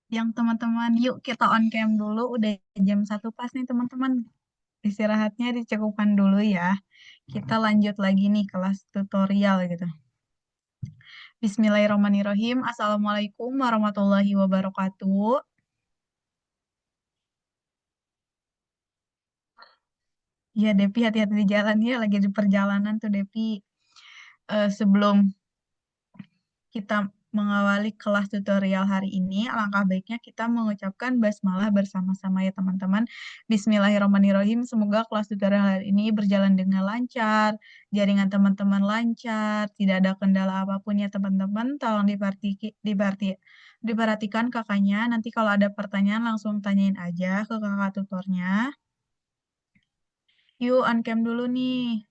Yang teman-teman, yuk kita on cam dulu. Udah jam 1 pas nih teman-teman. Istirahatnya dicukupkan dulu ya. Kita lanjut lagi nih kelas tutorial gitu. Bismillahirrahmanirrahim. Assalamualaikum warahmatullahi wabarakatuh. Ya, Depi hati-hati di jalan ya. Lagi di perjalanan tuh Depi. Sebelum kita mengawali kelas tutorial hari ini, alangkah baiknya kita mengucapkan basmalah bersama-sama ya teman-teman. Bismillahirrahmanirrahim. Semoga kelas tutorial hari ini berjalan dengan lancar, jaringan teman-teman lancar, tidak ada kendala apapun ya teman-teman. Tolong diperhatikan kakaknya. Nanti kalau ada pertanyaan langsung tanyain aja ke kakak tutornya. Yuk, on cam dulu nih.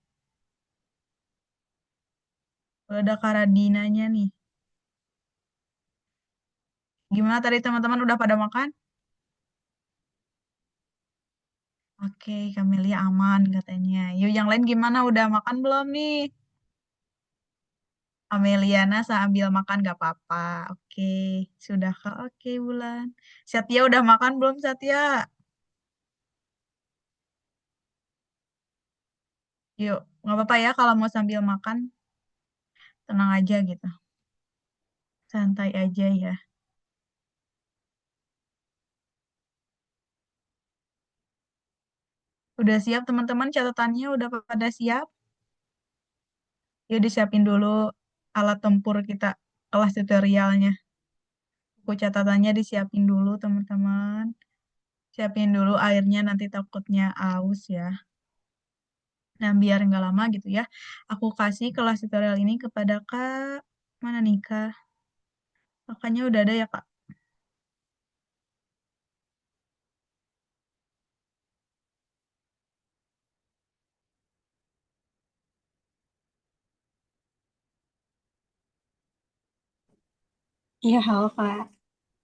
Udah ada Karadinanya nih. Gimana tadi teman-teman udah pada makan? Oke, Kamelia aman katanya. Yuk, yang lain gimana? Udah makan belum nih? Ameliana sambil makan gak apa-apa. Oke, sudah Kak. Oke, Bulan. Satya udah makan belum, Satya? Yuk, nggak apa-apa ya kalau mau sambil makan. Tenang aja gitu. Santai aja ya. Udah siap teman-teman catatannya? Udah pada siap? Yuk disiapin dulu alat tempur kita kelas tutorialnya. Buku catatannya disiapin dulu teman-teman. Siapin dulu airnya nanti takutnya aus ya. Nah, biar nggak lama gitu ya, aku kasih kelas tutorial ini kepada Kak. Mana nih, Kak? Kakaknya udah ada ya, Kak? Iya, halo Kak.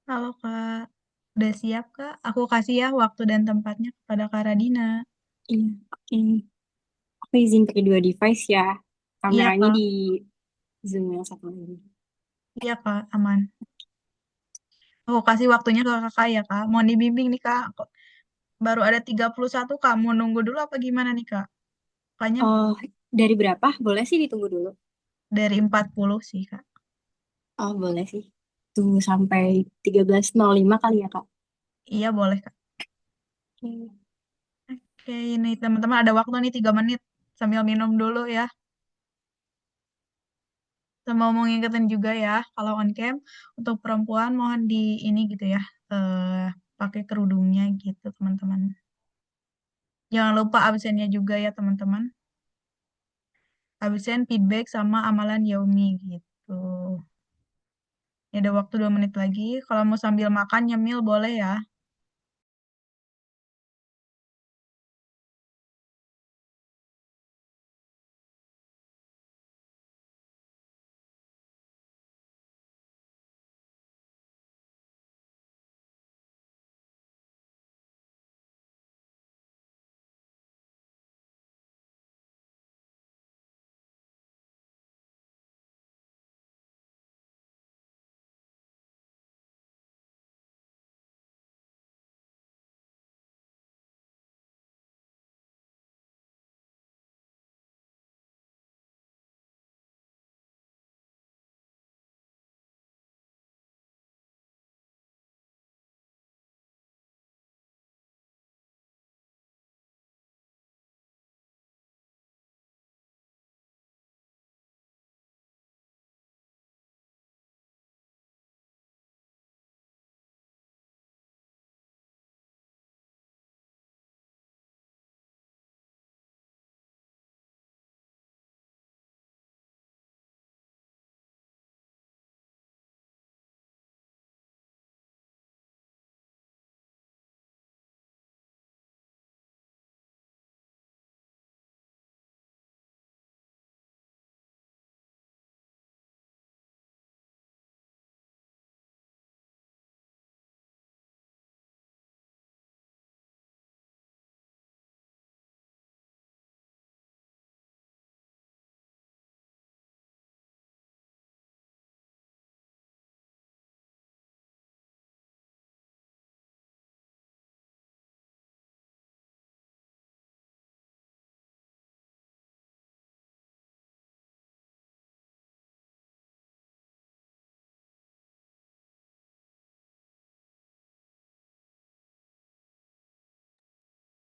Halo, Kak. Udah siap, Kak? Aku kasih ya waktu dan tempatnya kepada Kak Radina. Iya, oke. Aku izin pakai dua device ya. Iya, Kameranya Kak. di Zoom yang satu lagi. Iya, Kak. Aman. Aku kasih waktunya ke Kakak ya, Kak. Mau dibimbing nih, Kak. Baru ada 31, Kak. Mau nunggu dulu apa gimana nih, Kak? Kayaknya Oh, dari berapa? Boleh sih ditunggu dulu. dari 40 sih, Kak. Oh, boleh sih. Tunggu sampai 13.05 kali ya, Kak. Iya, boleh, Kak. Oke. Oke, ini teman-teman ada waktu nih 3 menit. Sambil minum dulu ya. Sama mau ngingetin juga ya, kalau on cam untuk perempuan mohon di ini gitu ya, pakai kerudungnya gitu teman-teman. Jangan lupa absennya juga ya teman-teman. Absen, feedback sama amalan Yaumi gitu. Ini ada waktu 2 menit lagi. Kalau mau sambil makan nyemil boleh ya.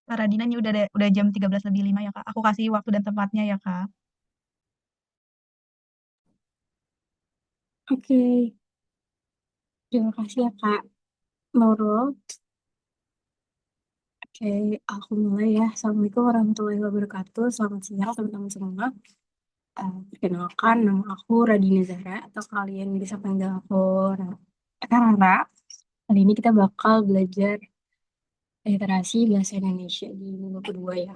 Kak Radina ini udah jam 13 lebih 5 ya Kak. Aku kasih waktu dan tempatnya ya Kak. Oke, terima kasih ya Kak Nurul. Oke, aku mulai ya. Assalamualaikum warahmatullahi wabarakatuh. Selamat siang teman-teman semua. Perkenalkan, nama aku Radina Zahra, atau kalian bisa panggil aku Rara. Kali ini kita bakal belajar literasi bahasa Indonesia di minggu kedua ya.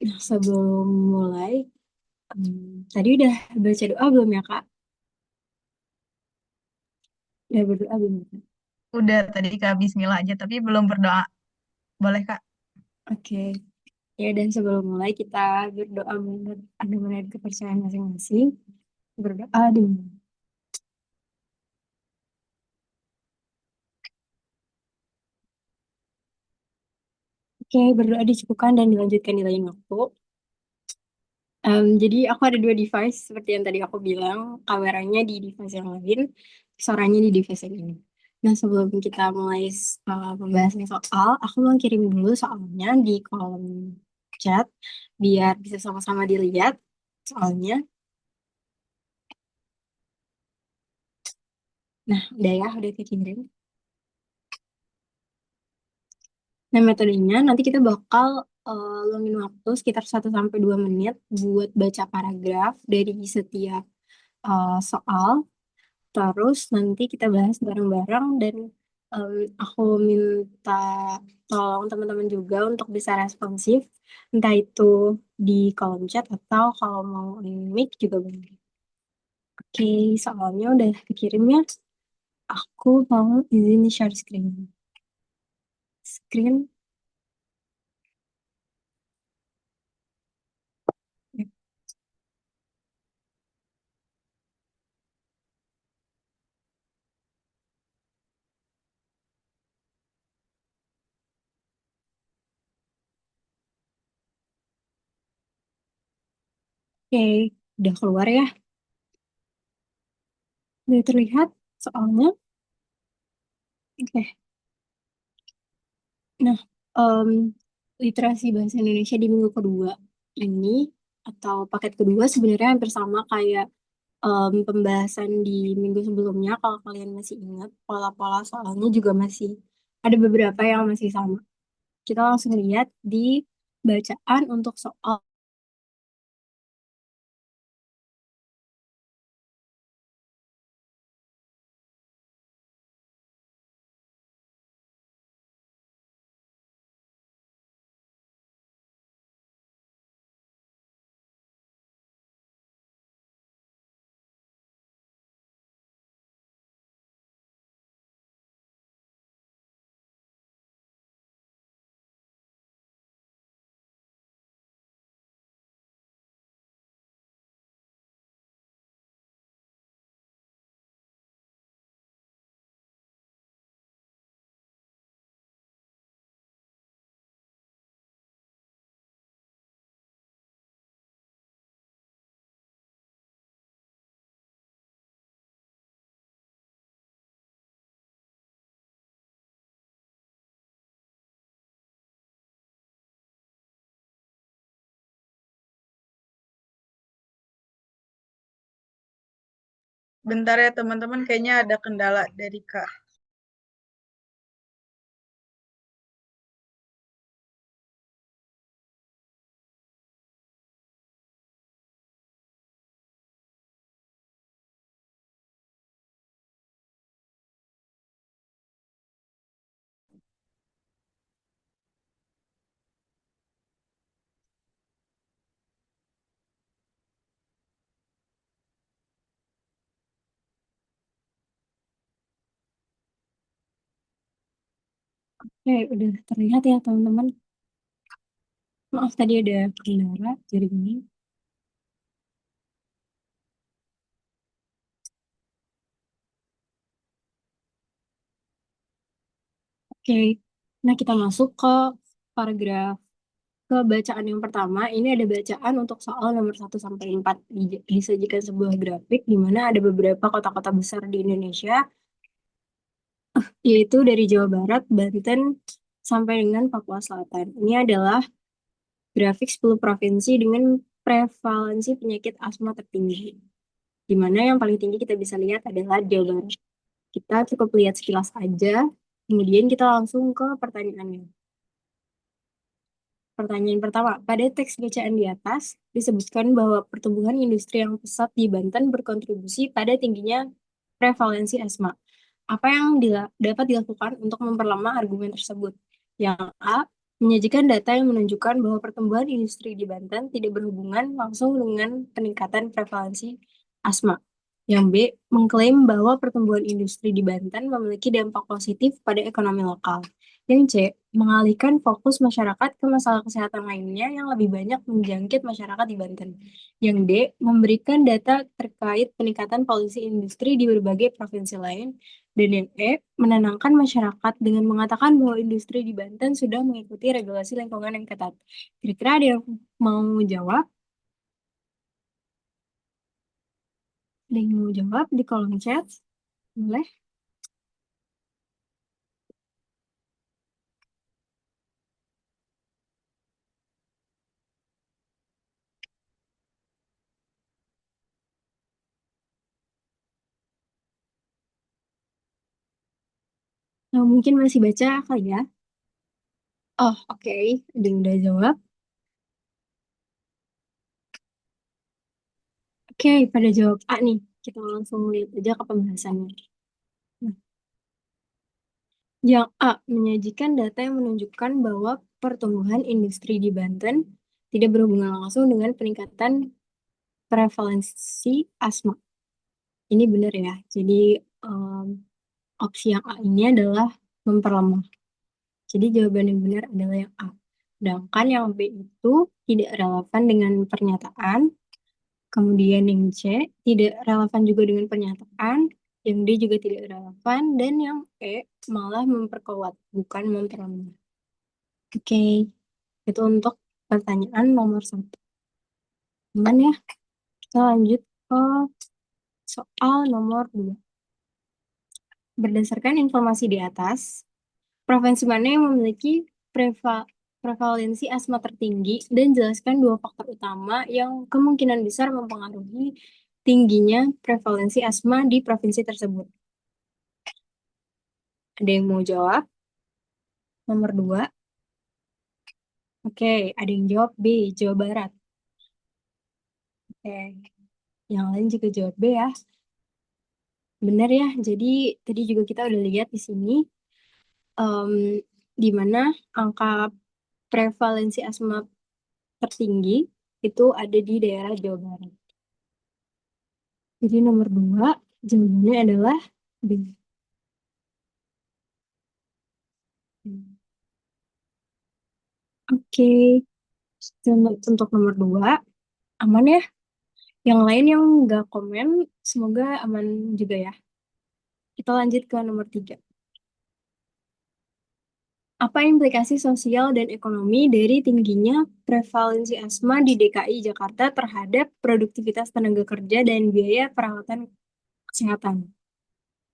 Nah, sebelum mulai, tadi udah baca doa belum ya Kak? Udah berdoa belum ya, Kak? Udah tadi Kak Bismillah aja tapi belum berdoa. Boleh Kak? Oke. Ya, dan sebelum mulai kita berdoa menurut kepercayaan masing-masing. Berdoa dulu. Oke, berdoa dicukupkan dan dilanjutkan di lain waktu. Jadi aku ada dua device seperti yang tadi aku bilang, kameranya di device yang lain, suaranya di device yang ini. Nah, sebelum kita mulai pembahasan soal, aku mau kirim dulu soalnya di kolom chat biar bisa sama-sama dilihat soalnya. Nah, udah ya, udah dikirim. Nah, metodenya nanti kita bakal luangin waktu sekitar 1 sampai 2 menit buat baca paragraf dari setiap soal. Terus nanti kita bahas bareng-bareng dan em, aku minta tolong teman-teman juga untuk bisa responsif, entah itu di kolom chat atau kalau mau mic juga boleh. Oke, soalnya udah dikirim ya. Aku mau izin di share screen. Screen. Oke, udah keluar ya. Udah terlihat soalnya. Oke. Nah, em, literasi bahasa Indonesia di minggu kedua ini atau paket kedua sebenarnya hampir sama kayak pembahasan di minggu sebelumnya. Kalau kalian masih ingat, pola-pola soalnya juga masih ada beberapa yang masih sama. Kita langsung lihat di bacaan untuk soal. Bentar ya teman-teman, kayaknya ada kendala dari Kak. Udah terlihat ya teman-teman. Maaf tadi ada kendala jaringan. Oke, nah kita masuk ke paragraf ke bacaan yang pertama. Ini ada bacaan untuk soal nomor 1 sampai 4. Disajikan sebuah grafik di mana ada beberapa kota-kota besar di Indonesia, yaitu dari Jawa Barat, Banten, sampai dengan Papua Selatan. Ini adalah grafik 10 provinsi dengan prevalensi penyakit asma tertinggi. Di mana yang paling tinggi kita bisa lihat adalah Jawa Barat. Kita cukup lihat sekilas aja, kemudian kita langsung ke pertanyaannya. Pertanyaan pertama, pada teks bacaan di atas disebutkan bahwa pertumbuhan industri yang pesat di Banten berkontribusi pada tingginya prevalensi asma. Apa yang dapat dilakukan untuk memperlemah argumen tersebut? Yang A, menyajikan data yang menunjukkan bahwa pertumbuhan industri di Banten tidak berhubungan langsung dengan peningkatan prevalensi asma. Yang B, mengklaim bahwa pertumbuhan industri di Banten memiliki dampak positif pada ekonomi lokal. Yang C, mengalihkan fokus masyarakat ke masalah kesehatan lainnya yang lebih banyak menjangkit masyarakat di Banten. Yang D, memberikan data terkait peningkatan polusi industri di berbagai provinsi lain. Dan yang E, menenangkan masyarakat dengan mengatakan bahwa industri di Banten sudah mengikuti regulasi lingkungan yang ketat. Kira-kira ada yang mau jawab? Ada yang mau jawab di kolom chat? Boleh. Nah, mungkin masih baca kali ya? Oh, oke. Ada yang udah jawab. Oke, pada jawab A nih. Kita langsung lihat aja ke pembahasannya. Nah, yang A menyajikan data yang menunjukkan bahwa pertumbuhan industri di Banten tidak berhubungan langsung dengan peningkatan prevalensi asma. Ini benar ya. Jadi em, opsi yang A ini adalah memperlemah. Jadi jawaban yang benar adalah yang A. Sedangkan yang B itu tidak relevan dengan pernyataan. Kemudian yang C tidak relevan juga dengan pernyataan. Yang D juga tidak relevan. Dan yang E malah memperkuat, bukan memperlemah. Oke, itu untuk pertanyaan nomor satu. Aman ya? Kita lanjut ke soal nomor dua. Berdasarkan informasi di atas, provinsi mana yang memiliki prevalensi asma tertinggi dan jelaskan dua faktor utama yang kemungkinan besar mempengaruhi tingginya prevalensi asma di provinsi tersebut. Ada yang mau jawab? Nomor dua. Oke, ada yang jawab B, Jawa Barat. Oke, yang lain juga jawab B ya. Benar ya, jadi tadi juga kita udah lihat di sini em, di mana angka prevalensi asma tertinggi itu ada di daerah Jawa Barat. Jadi nomor dua, jawabannya adalah B. Oke, untuk nomor dua, aman ya. Yang lain yang nggak komen, semoga aman juga ya. Kita lanjut ke nomor tiga. Apa implikasi sosial dan ekonomi dari tingginya prevalensi asma di DKI Jakarta terhadap produktivitas tenaga kerja dan biaya perawatan kesehatan?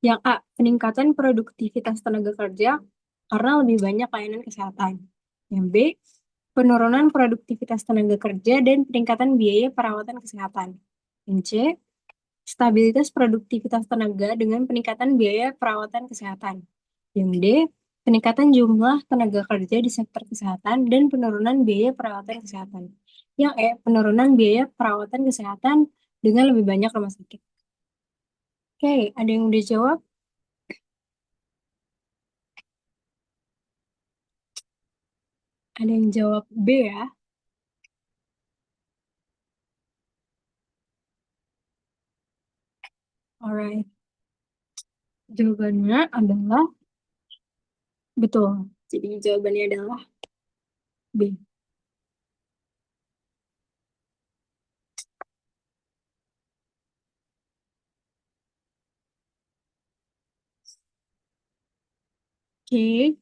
Yang A, peningkatan produktivitas tenaga kerja karena lebih banyak layanan kesehatan. Yang B, penurunan produktivitas tenaga kerja dan peningkatan biaya perawatan kesehatan. Yang C, stabilitas produktivitas tenaga dengan peningkatan biaya perawatan kesehatan. Yang D, peningkatan jumlah tenaga kerja di sektor kesehatan dan penurunan biaya perawatan kesehatan. Yang E, penurunan biaya perawatan kesehatan dengan lebih banyak rumah sakit. Oke, ada yang udah jawab? Ada yang jawab B ya? Alright. Jawabannya adalah betul. Jadi jawabannya adalah B. Oke,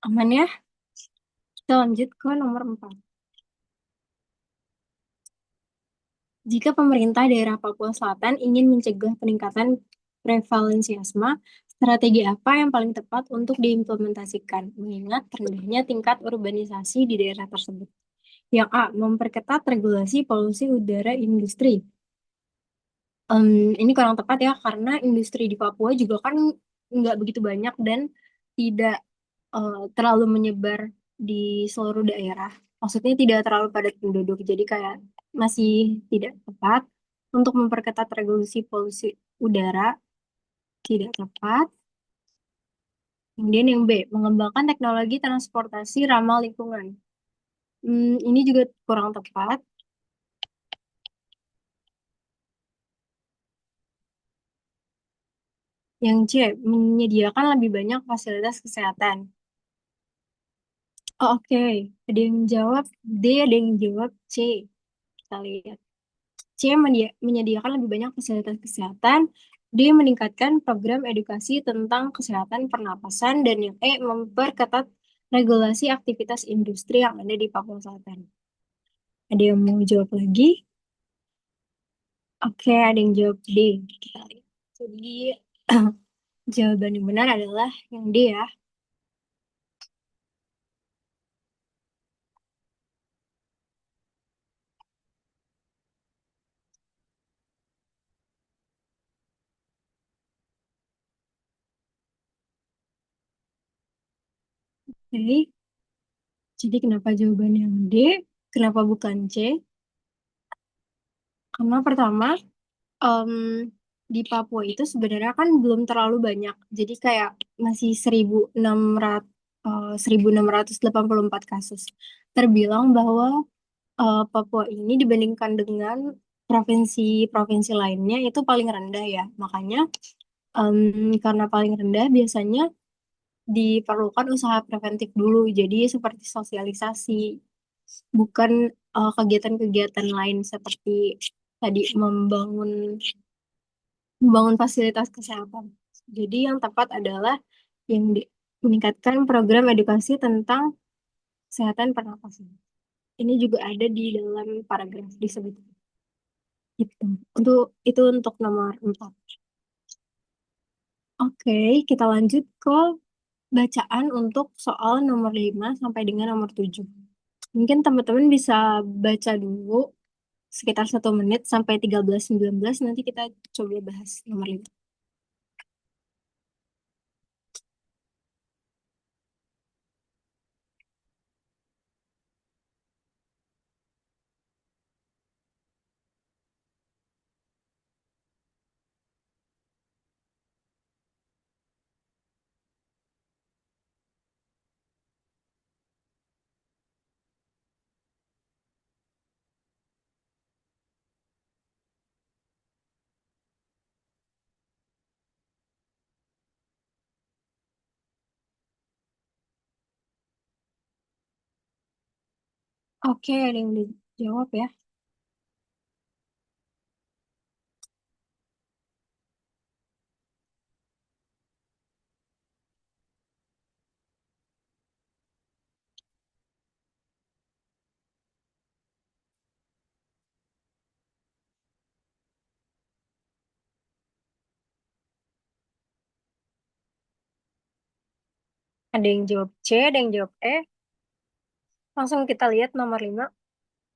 aman ya? Kita lanjut ke nomor 4. Jika pemerintah daerah Papua Selatan ingin mencegah peningkatan prevalensi asma, strategi apa yang paling tepat untuk diimplementasikan, mengingat rendahnya tingkat urbanisasi di daerah tersebut? Yang A. Memperketat regulasi polusi udara industri. Em, ini kurang tepat ya, karena industri di Papua juga kan nggak begitu banyak dan tidak terlalu menyebar di seluruh daerah. Maksudnya tidak terlalu padat penduduk, jadi kayak masih tidak tepat. Untuk memperketat regulasi polusi udara, tidak tepat. Kemudian yang B, mengembangkan teknologi transportasi ramah lingkungan. Ini juga kurang tepat. Yang C, menyediakan lebih banyak fasilitas kesehatan. Oh, oke. Ada yang jawab D, ada yang jawab C. Kita lihat. C, menyediakan lebih banyak fasilitas kesehatan. D, meningkatkan program edukasi tentang kesehatan pernapasan. Dan yang E, memperketat regulasi aktivitas industri yang ada di Papua Selatan. Ada yang mau jawab lagi? Oke, ada yang jawab D. Kita lihat. Jadi, jawaban yang benar adalah yang D ya. Oke, jadi kenapa jawabannya yang D? Kenapa bukan C? Karena pertama, em, di Papua itu sebenarnya kan belum terlalu banyak. Jadi kayak masih 1.600, 1.684 kasus. Terbilang bahwa Papua ini dibandingkan dengan provinsi-provinsi lainnya itu paling rendah ya. Makanya karena paling rendah biasanya diperlukan usaha preventif dulu. Jadi seperti sosialisasi, bukan kegiatan-kegiatan lain seperti tadi membangun fasilitas kesehatan. Jadi yang tepat adalah meningkatkan program edukasi tentang kesehatan pernapasan. Ini juga ada di dalam paragraf disebut. Itu. Itu untuk nomor 4. Oke, kita lanjut ke bacaan untuk soal nomor 5 sampai dengan nomor 7. Mungkin teman-teman bisa baca dulu sekitar 1 menit sampai 13.19. Nanti kita coba bahas nomor 5. Oke, ada yang dijawab ya. Ada yang jawab C, ada yang jawab E. Langsung kita lihat nomor 5.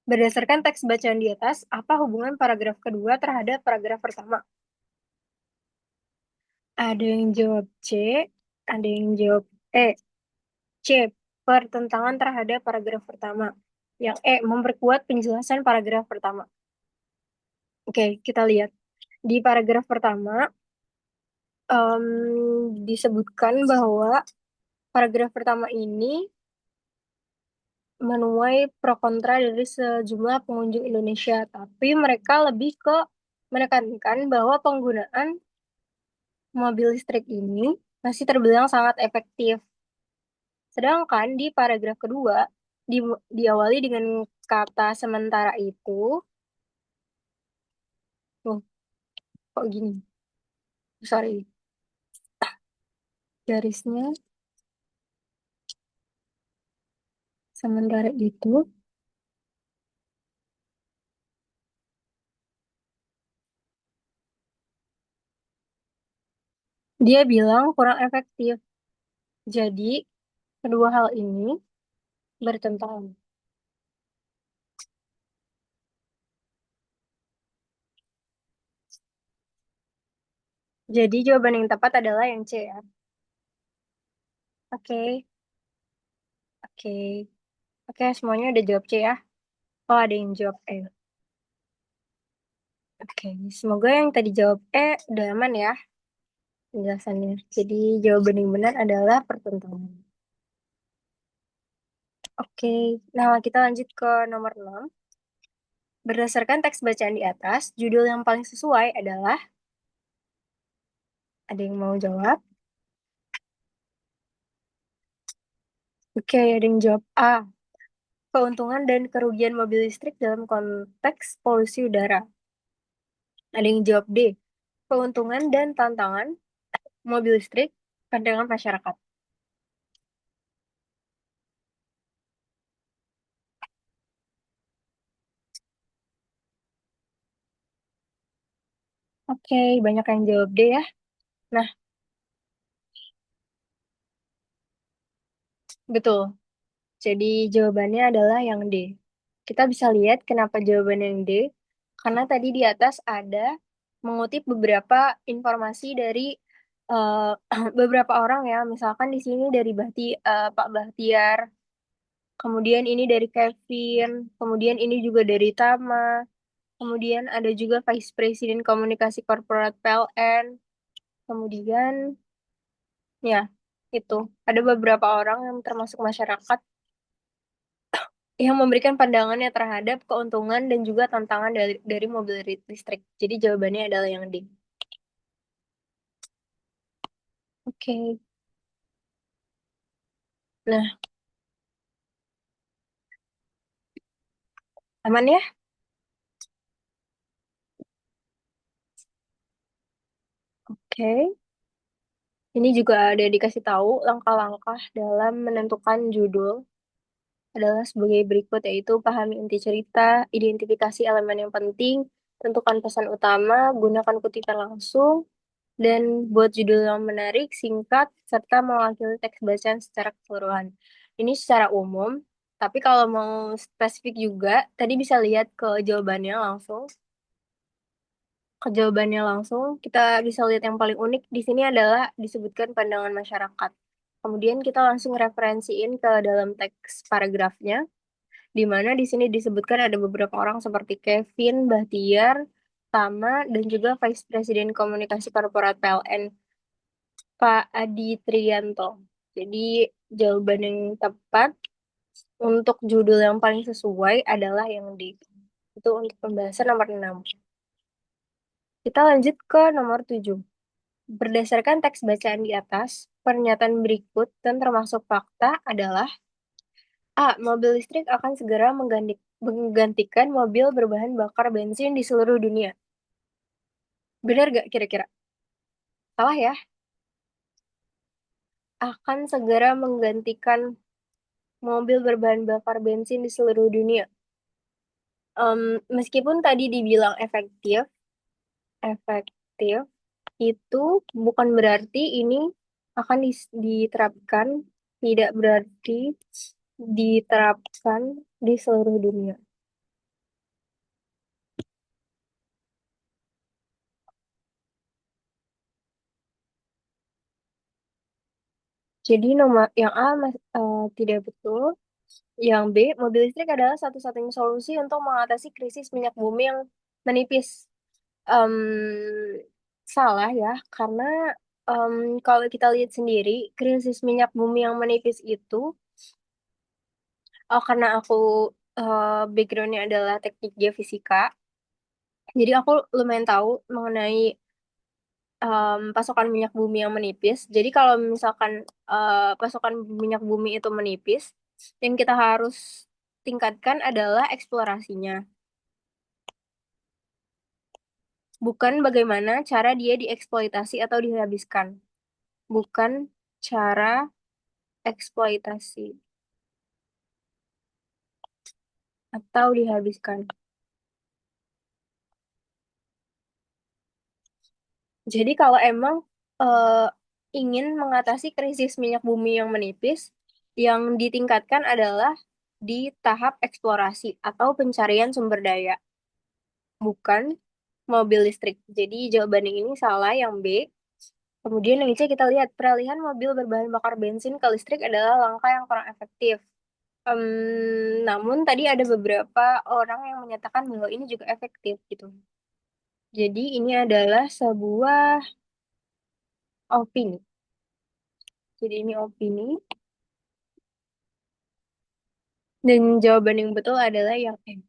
Berdasarkan teks bacaan di atas, apa hubungan paragraf kedua terhadap paragraf pertama? Ada yang jawab C, ada yang jawab E. C, pertentangan terhadap paragraf pertama. Yang E, memperkuat penjelasan paragraf pertama. Oke, kita lihat. Di paragraf pertama, disebutkan bahwa paragraf pertama ini menuai pro kontra dari sejumlah pengunjung Indonesia, tapi mereka lebih ke menekankan bahwa penggunaan mobil listrik ini masih terbilang sangat efektif. Sedangkan di paragraf kedua diawali dengan kata sementara itu, tuh kok gini, sorry, garisnya sementara itu Dia bilang kurang efektif. Jadi, kedua hal ini bertentangan. Jadi, jawaban yang tepat adalah yang C ya. Oke, oke. Oke, semuanya udah jawab C ya. Oh, ada yang jawab E. Oke, semoga yang tadi jawab E udah aman ya penjelasannya. Jadi, jawaban yang benar adalah pertentangan. Oke, nah kita lanjut ke nomor 6. Berdasarkan teks bacaan di atas, judul yang paling sesuai adalah, ada yang mau jawab? Oke, ada yang jawab A. Keuntungan dan kerugian mobil listrik dalam konteks polusi udara. Ada yang jawab D. Keuntungan dan tantangan mobil listrik pandangan masyarakat. Oke, banyak yang jawab D ya. Nah, betul. Jadi jawabannya adalah yang D. Kita bisa lihat kenapa jawaban yang D. Karena tadi di atas ada mengutip beberapa informasi dari eh, beberapa orang ya. Misalkan di sini dari Pak Bahtiar, kemudian ini dari Kevin, kemudian ini juga dari Tama, kemudian ada juga Vice President Komunikasi Corporate PLN, kemudian ya itu ada beberapa orang yang termasuk masyarakat yang memberikan pandangannya terhadap keuntungan dan juga tantangan dari mobil listrik. Jadi jawabannya adalah yang D. Oke. Nah, aman ya? Oke. Ini juga ada dikasih tahu langkah-langkah dalam menentukan judul adalah sebagai berikut, yaitu pahami inti cerita, identifikasi elemen yang penting, tentukan pesan utama, gunakan kutipan langsung, dan buat judul yang menarik, singkat, serta mewakili teks bacaan secara keseluruhan. Ini secara umum, tapi kalau mau spesifik juga, tadi bisa lihat ke jawabannya langsung. Ke jawabannya langsung, kita bisa lihat yang paling unik di sini adalah disebutkan pandangan masyarakat. Kemudian kita langsung referensiin ke dalam teks paragrafnya, di mana di sini disebutkan ada beberapa orang seperti Kevin, Bahtiar, Tama, dan juga Vice President Komunikasi Korporat PLN, Pak Adi Trianto. Jadi jawaban yang tepat untuk judul yang paling sesuai adalah yang D. Itu untuk pembahasan nomor 6. Kita lanjut ke nomor 7. Berdasarkan teks bacaan di atas, pernyataan berikut dan termasuk fakta adalah A. Mobil listrik akan segera menggantikan mobil berbahan bakar bensin di seluruh dunia. Benar gak kira-kira? Salah ya? Akan segera menggantikan mobil berbahan bakar bensin di seluruh dunia. Meskipun tadi dibilang efektif, efektif itu bukan berarti ini akan diterapkan, tidak berarti diterapkan di seluruh dunia. Jadi nomor yang A tidak betul. Yang B, mobil listrik adalah satu-satunya solusi untuk mengatasi krisis minyak bumi yang menipis. Em, Salah ya, karena em, kalau kita lihat sendiri, krisis minyak bumi yang menipis itu, karena aku backgroundnya adalah teknik geofisika, jadi aku lumayan tahu mengenai pasokan minyak bumi yang menipis. Jadi kalau misalkan pasokan minyak bumi itu menipis, yang kita harus tingkatkan adalah eksplorasinya. Bukan bagaimana cara dia dieksploitasi atau dihabiskan. Bukan cara eksploitasi atau dihabiskan. Jadi kalau emang eh, ingin mengatasi krisis minyak bumi yang menipis, yang ditingkatkan adalah di tahap eksplorasi atau pencarian sumber daya, bukan mobil listrik. Jadi jawaban yang ini salah, yang B. Kemudian yang C kita lihat, peralihan mobil berbahan bakar bensin ke listrik adalah langkah yang kurang efektif. Namun tadi ada beberapa orang yang menyatakan bahwa ini juga efektif gitu. Jadi ini adalah sebuah opini. Jadi ini opini. Dan jawaban yang betul adalah yang E.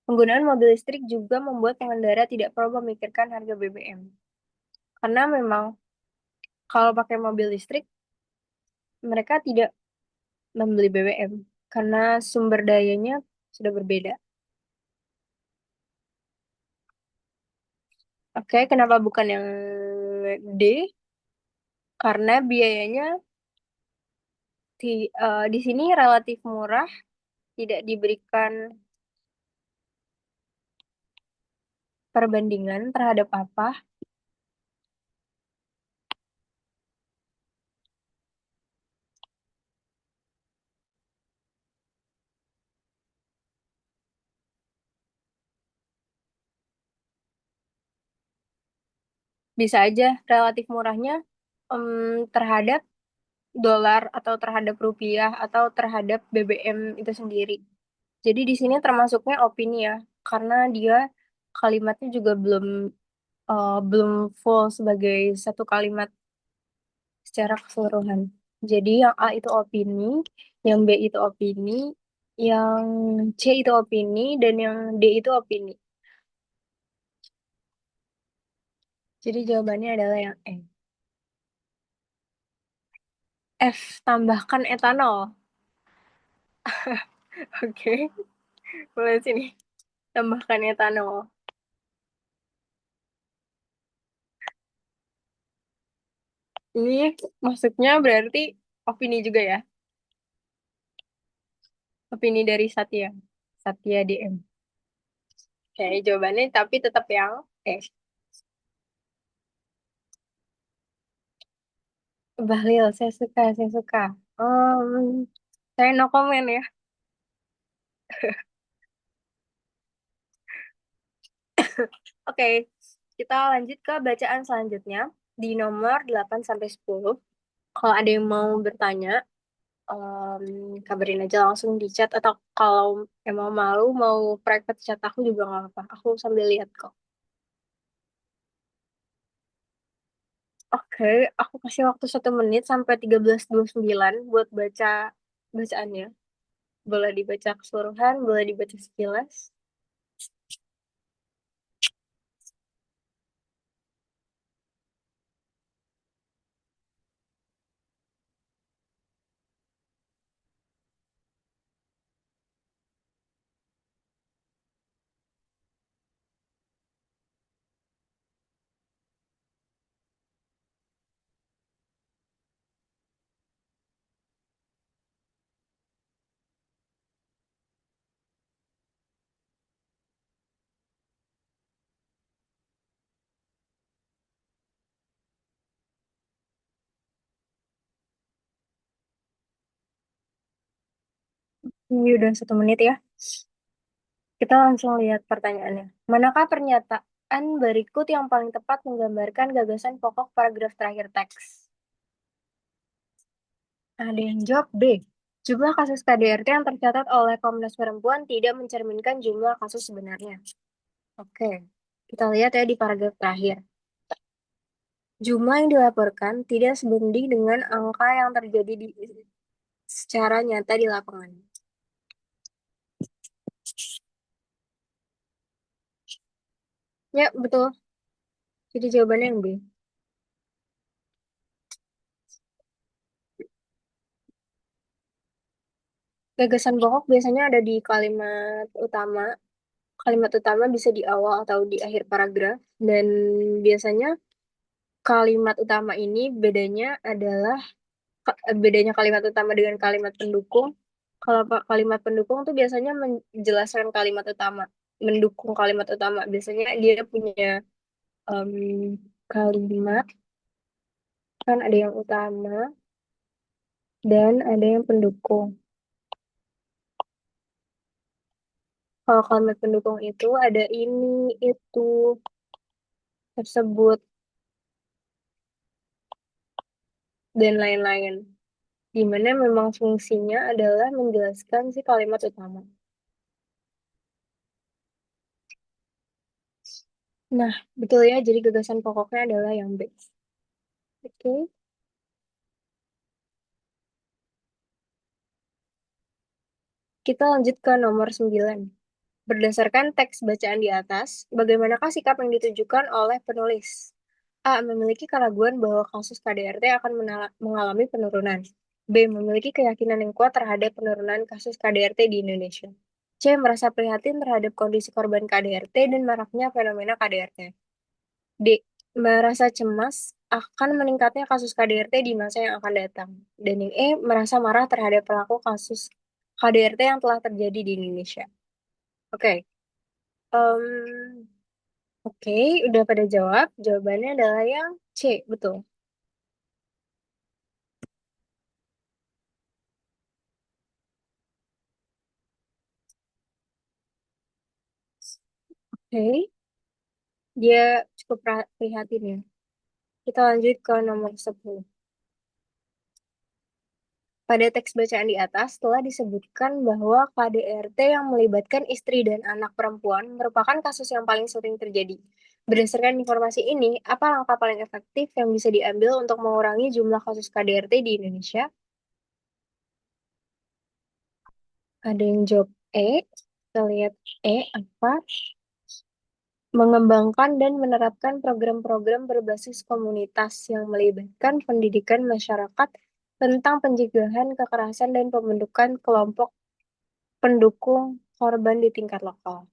Penggunaan mobil listrik juga membuat pengendara tidak perlu memikirkan harga BBM. Karena memang kalau pakai mobil listrik, mereka tidak membeli BBM. Karena sumber dayanya sudah berbeda. Oke, kenapa bukan yang D? Karena biayanya di sini relatif murah, tidak diberikan perbandingan terhadap apa. Bisa aja relatif murahnya terhadap dolar atau terhadap rupiah atau terhadap BBM itu sendiri. Jadi di sini termasuknya opini ya, karena dia kalimatnya juga belum full sebagai satu kalimat secara keseluruhan. Jadi yang A itu opini, yang B itu opini, yang C itu opini, dan yang D itu opini. Jadi jawabannya adalah yang E. F, tambahkan etanol. Oke, mulai sini. Tambahkan etanol. Ini maksudnya berarti opini juga ya? Opini dari Satya. Satya DM. Oke, jawabannya tapi tetap yang eh Bahlil, saya suka, saya suka. Saya no comment ya. Oke, kita lanjut ke bacaan selanjutnya di nomor 8 sampai 10. Kalau ada yang mau bertanya, kabarin aja langsung di chat atau kalau emang malu mau private chat aku juga nggak apa-apa. Aku sambil lihat kok. Oke, aku kasih waktu 1 menit sampai 13.29 buat baca bacaannya. Boleh dibaca keseluruhan, boleh dibaca sekilas. Ini udah 1 menit ya. Kita langsung lihat pertanyaannya. Manakah pernyataan berikut yang paling tepat menggambarkan gagasan pokok paragraf terakhir teks? Ada yang jawab B. Jumlah kasus KDRT yang tercatat oleh Komnas Perempuan tidak mencerminkan jumlah kasus sebenarnya. Oke, kita lihat ya di paragraf terakhir. Jumlah yang dilaporkan tidak sebanding dengan angka yang terjadi secara nyata di lapangan. Ya, betul. Jadi jawabannya yang B. Gagasan pokok biasanya ada di kalimat utama. Kalimat utama bisa di awal atau di akhir paragraf. Dan biasanya kalimat utama ini bedanya kalimat utama dengan kalimat pendukung. Kalau kalimat pendukung tuh biasanya menjelaskan kalimat utama. mendukung kalimat utama. Biasanya dia punya em, kalimat, kan ada yang utama dan ada yang pendukung. Kalau kalimat pendukung itu ada ini, itu, tersebut, dan lain-lain. Di mana memang fungsinya adalah menjelaskan si kalimat utama. Nah, betul ya, jadi gagasan pokoknya adalah yang B. Oke, kita lanjut ke nomor 9. Berdasarkan teks bacaan di atas, bagaimanakah sikap yang ditujukan oleh penulis? A. Memiliki keraguan bahwa kasus KDRT akan mengalami penurunan. B. Memiliki keyakinan yang kuat terhadap penurunan kasus KDRT di Indonesia. C. Merasa prihatin terhadap kondisi korban KDRT dan maraknya fenomena KDRT. D. Merasa cemas akan meningkatnya kasus KDRT di masa yang akan datang. Dan yang E. Merasa marah terhadap pelaku kasus KDRT yang telah terjadi di Indonesia. Oke. Em, oke, udah pada jawab. Jawabannya adalah yang C, betul. Oke, dia cukup prihatin ya. Kita lanjut ke nomor 10. Pada teks bacaan di atas telah disebutkan bahwa KDRT yang melibatkan istri dan anak perempuan merupakan kasus yang paling sering terjadi. Berdasarkan informasi ini, apa langkah paling efektif yang bisa diambil untuk mengurangi jumlah kasus KDRT di Indonesia? Ada yang jawab E. Kita lihat E apa? Mengembangkan dan menerapkan program-program berbasis komunitas yang melibatkan pendidikan masyarakat tentang pencegahan kekerasan dan pembentukan kelompok pendukung korban di tingkat lokal.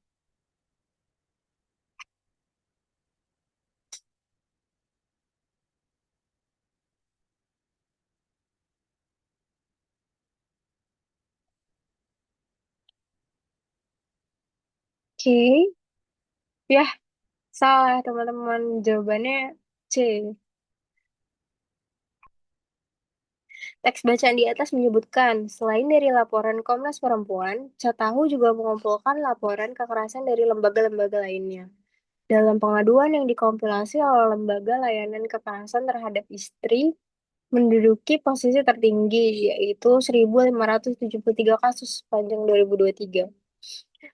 Oke, ya salah teman-teman. Jawabannya C. Teks bacaan di atas menyebutkan, selain dari laporan Komnas Perempuan, Catahu juga mengumpulkan laporan kekerasan dari lembaga-lembaga lainnya. Dalam pengaduan yang dikompilasi oleh Lembaga Layanan Kekerasan Terhadap Istri, menduduki posisi tertinggi, yaitu 1.573 kasus sepanjang 2023.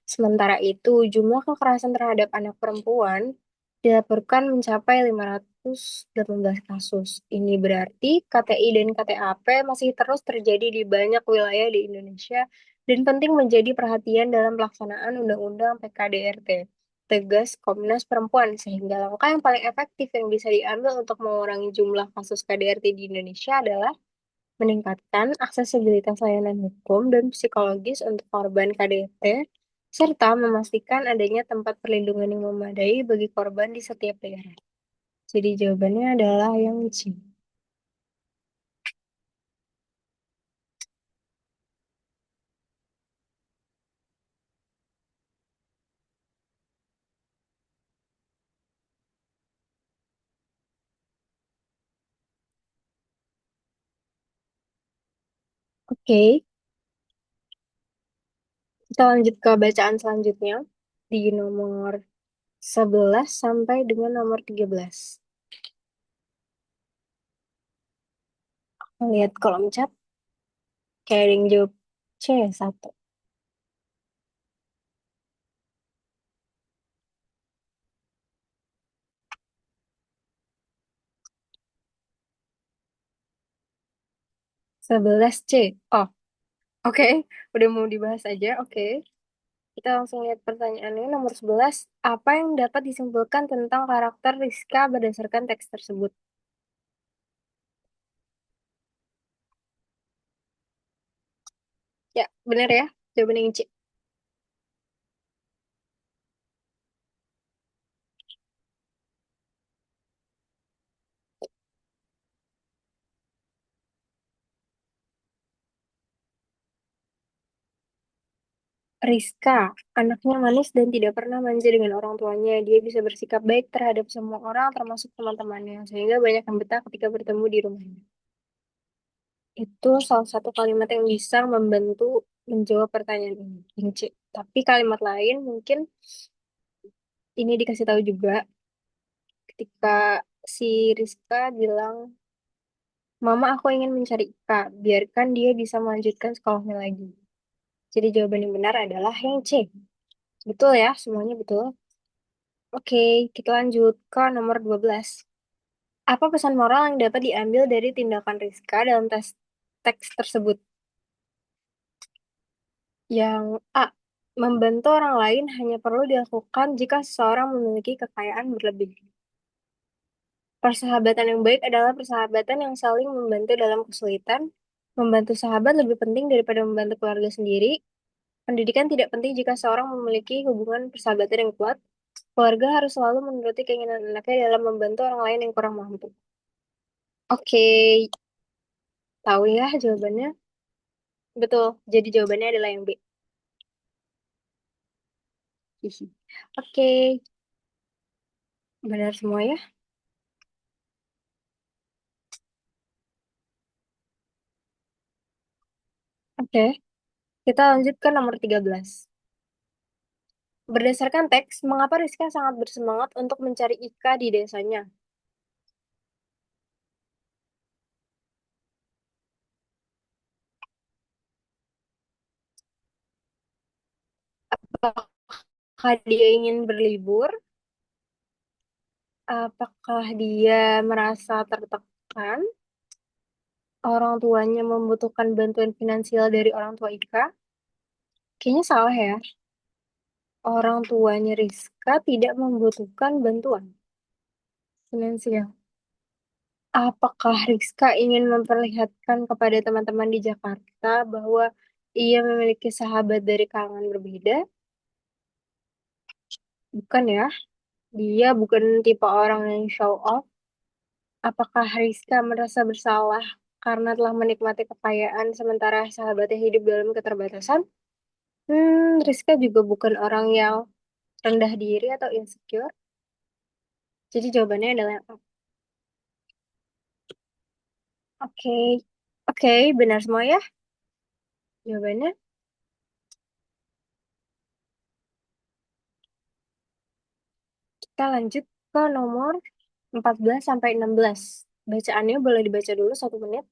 Sementara itu, jumlah kekerasan terhadap anak perempuan dilaporkan mencapai 518 kasus. Ini berarti KTI dan KTAP masih terus terjadi di banyak wilayah di Indonesia dan penting menjadi perhatian dalam pelaksanaan Undang-Undang PKDRT. Tegas Komnas Perempuan, sehingga langkah yang paling efektif yang bisa diambil untuk mengurangi jumlah kasus KDRT di Indonesia adalah meningkatkan aksesibilitas layanan hukum dan psikologis untuk korban KDRT, serta memastikan adanya tempat perlindungan yang memadai bagi korban di setiap daerah. Jadi jawabannya adalah yang C. Oke, kita lanjut ke bacaan selanjutnya di nomor 11 sampai dengan nomor 13. Lihat kolom chat, kayak ada yang jawab C, 1. 11 C. Oh, oke. Udah mau dibahas aja, oke. Kita langsung lihat pertanyaannya. Nomor 11. Apa yang dapat disimpulkan tentang karakter Rizka berdasarkan teks tersebut? Ya, benar ya. Jawaban yang C. Rizka, anaknya manis dan tidak pernah manja dengan orang tuanya. Dia bisa bersikap baik terhadap semua orang, termasuk teman-temannya, sehingga banyak yang betah ketika bertemu di rumahnya. Itu salah satu kalimat yang bisa membantu menjawab pertanyaan ini. Yang C. Tapi kalimat lain mungkin ini dikasih tahu juga ketika si Rizka bilang, Mama, aku ingin mencari Ika, biarkan dia bisa melanjutkan sekolahnya lagi. Jadi jawaban yang benar adalah yang C. Betul ya, semuanya betul. Oke, kita lanjut ke nomor 12. Apa pesan moral yang dapat diambil dari tindakan Rizka dalam teks tersebut? Yang A. Membantu orang lain hanya perlu dilakukan jika seseorang memiliki kekayaan berlebih. Persahabatan yang baik adalah persahabatan yang saling membantu dalam kesulitan. Membantu sahabat lebih penting daripada membantu keluarga sendiri. Pendidikan tidak penting jika seorang memiliki hubungan persahabatan yang kuat. Keluarga harus selalu menuruti keinginan anaknya dalam membantu orang lain yang kurang mampu. Oke, tahu ya jawabannya? Betul, jadi jawabannya adalah yang B. Hihi. Oke, benar semua ya? Oke, kita lanjut ke nomor 13. Berdasarkan teks, mengapa Rizka sangat bersemangat untuk mencari Ika di desanya? Apakah dia ingin berlibur? Apakah dia merasa tertekan? Orang tuanya membutuhkan bantuan finansial dari orang tua Ika? Kayaknya salah ya. Orang tuanya Rizka tidak membutuhkan bantuan finansial. Apakah Rizka ingin memperlihatkan kepada teman-teman di Jakarta bahwa ia memiliki sahabat dari kalangan berbeda? Bukan ya. Dia bukan tipe orang yang show off. Apakah Rizka merasa bersalah karena telah menikmati kekayaan sementara sahabatnya hidup dalam keterbatasan? Rizka juga bukan orang yang rendah diri atau insecure. Jadi jawabannya adalah yang A. Oke, oke, benar semua ya jawabannya. Kita lanjut ke nomor 14 sampai 16. Bacaannya boleh dibaca dulu 1 menit.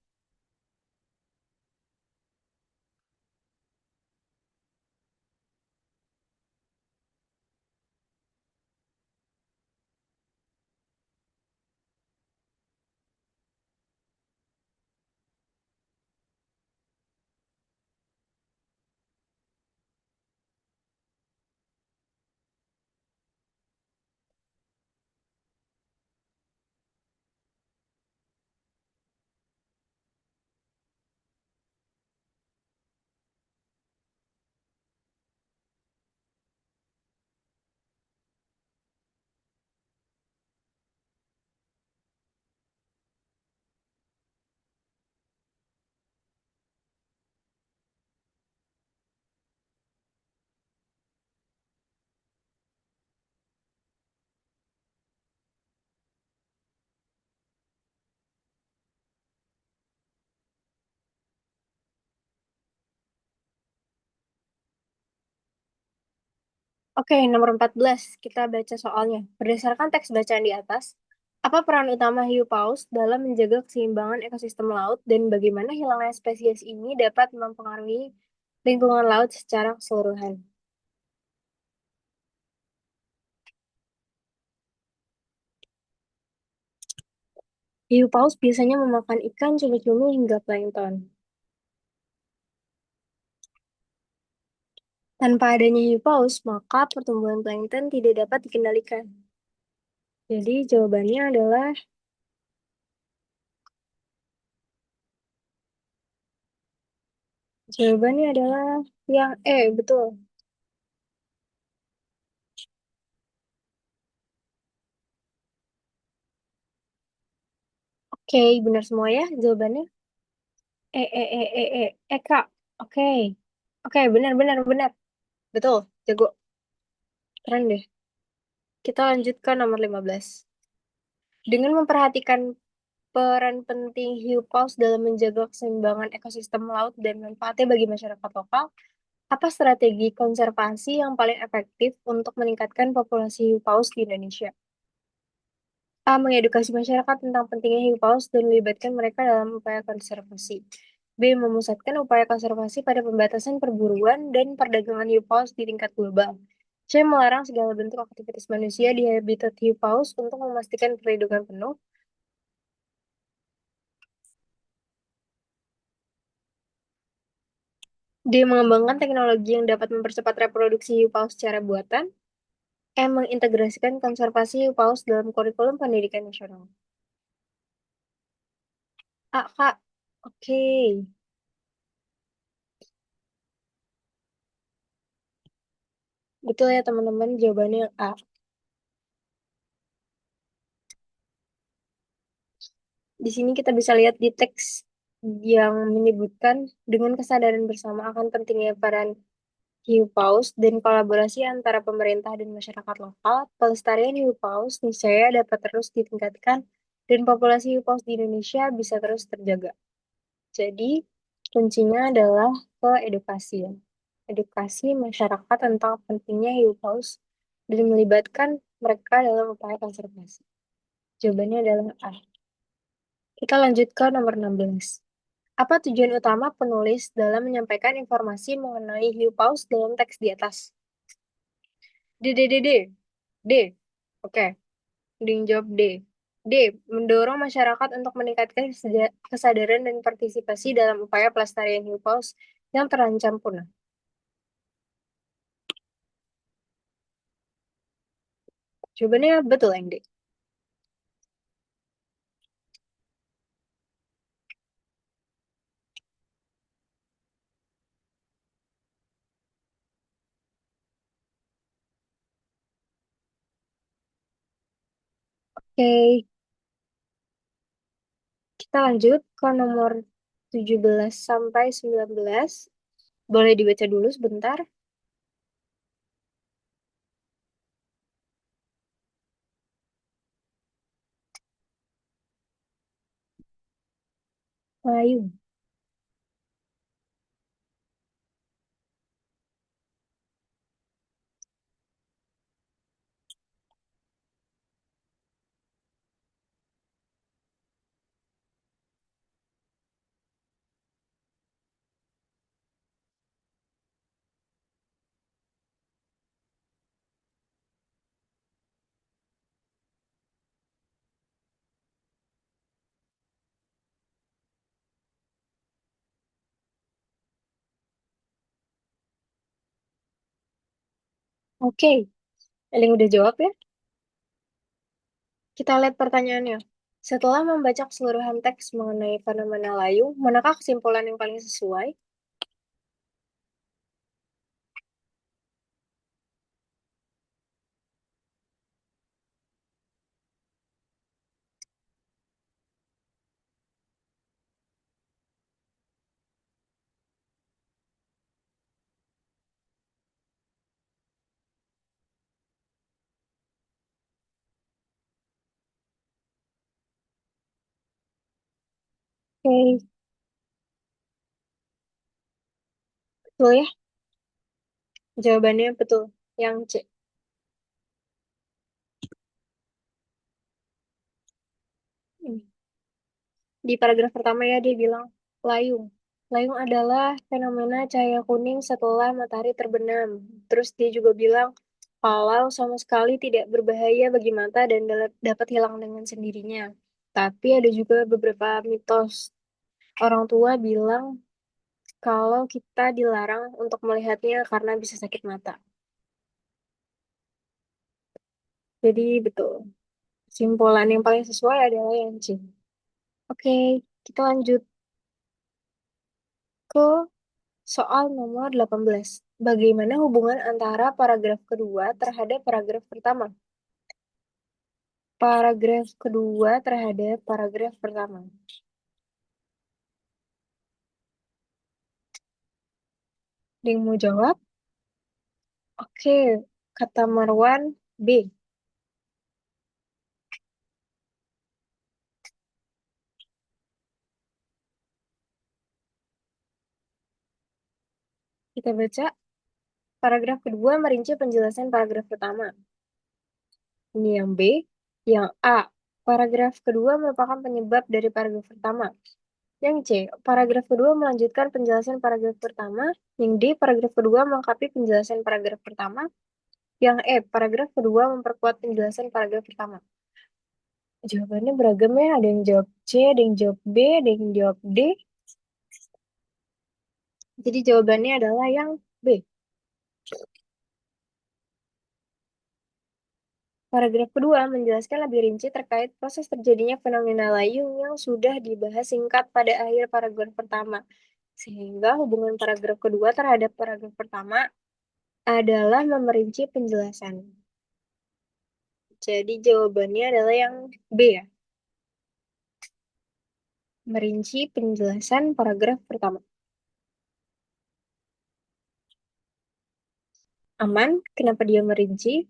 Oke, nomor 14. Kita baca soalnya. Berdasarkan teks bacaan di atas, apa peran utama hiu paus dalam menjaga keseimbangan ekosistem laut dan bagaimana hilangnya spesies ini dapat mempengaruhi lingkungan laut secara keseluruhan? Hiu paus biasanya memakan ikan, cumi-cumi, hingga plankton. Tanpa adanya hiu paus, maka pertumbuhan plankton tidak dapat dikendalikan. Jadi jawabannya adalah jawabannya adalah yang E, betul. Oke, benar semua ya jawabannya. Kak. Oke. Oke, benar benar benar. Betul, jago. Keren deh. Kita lanjut ke nomor 15. Dengan memperhatikan peran penting hiu paus dalam menjaga keseimbangan ekosistem laut dan manfaatnya bagi masyarakat lokal, apa strategi konservasi yang paling efektif untuk meningkatkan populasi hiu paus di Indonesia? A. Mengedukasi masyarakat tentang pentingnya hiu paus dan melibatkan mereka dalam upaya konservasi. B. Memusatkan upaya konservasi pada pembatasan perburuan dan perdagangan hiu paus di tingkat global. C. Melarang segala bentuk aktivitas manusia di habitat hiu paus untuk memastikan perlindungan penuh. D. Mengembangkan teknologi yang dapat mempercepat reproduksi hiu paus secara buatan. E. Mengintegrasikan konservasi hiu paus dalam kurikulum pendidikan nasional. A. Kak. Oke. Betul ya teman-teman, jawabannya yang A. Di sini kita bisa lihat di teks yang menyebutkan dengan kesadaran bersama akan pentingnya peran hiu paus dan kolaborasi antara pemerintah dan masyarakat lokal, pelestarian hiu paus niscaya dapat terus ditingkatkan dan populasi hiu paus di Indonesia bisa terus terjaga. Jadi, kuncinya adalah ke edukasi ya. Edukasi masyarakat tentang pentingnya hiu paus dan melibatkan mereka dalam upaya konservasi. Jawabannya adalah A. Kita lanjut ke nomor 16. Apa tujuan utama penulis dalam menyampaikan informasi mengenai hiu paus dalam teks di atas? D, D, D, D. D. Oke, mending jawab D. D. Mendorong masyarakat untuk meningkatkan kesadaran dan partisipasi dalam upaya pelestarian hiu paus yang terancam punah. Jawabannya betul yang D. Oke, kita lanjut ke nomor 17 sampai 19. Boleh dibaca dulu sebentar. Melayu. Oke, ada yang udah jawab ya? Kita lihat pertanyaannya. Setelah membaca keseluruhan teks mengenai fenomena layu, manakah kesimpulan yang paling sesuai? Oke, betul ya? Jawabannya betul. Yang C. Hmm. Di paragraf pertama ya dia bilang, layung. Layung adalah fenomena cahaya kuning setelah matahari terbenam. Terus dia juga bilang, kalau sama sekali tidak berbahaya bagi mata dan dapat hilang dengan sendirinya. Tapi ada juga beberapa mitos. Orang tua bilang kalau kita dilarang untuk melihatnya karena bisa sakit mata. Jadi betul. Kesimpulan yang paling sesuai adalah yang C. Oke, kita lanjut ke soal nomor 18. Bagaimana hubungan antara paragraf kedua terhadap paragraf pertama? Paragraf kedua terhadap paragraf pertama. Ada yang mau jawab? Oke, kata Marwan B. Kita baca paragraf kedua merinci penjelasan paragraf pertama. Ini yang B. Yang A. Paragraf kedua merupakan penyebab dari paragraf pertama. Yang C. Paragraf kedua melanjutkan penjelasan paragraf pertama. Yang D. Paragraf kedua melengkapi penjelasan paragraf pertama. Yang E. Paragraf kedua memperkuat penjelasan paragraf pertama. Jawabannya beragam ya. Ada yang jawab C, ada yang jawab B, ada yang jawab D. Jadi jawabannya adalah yang B. Paragraf kedua menjelaskan lebih rinci terkait proses terjadinya fenomena layung yang sudah dibahas singkat pada akhir paragraf pertama. Sehingga hubungan paragraf kedua terhadap paragraf pertama adalah memerinci penjelasan. Jadi jawabannya adalah yang B ya, merinci penjelasan paragraf pertama. Aman, kenapa dia merinci?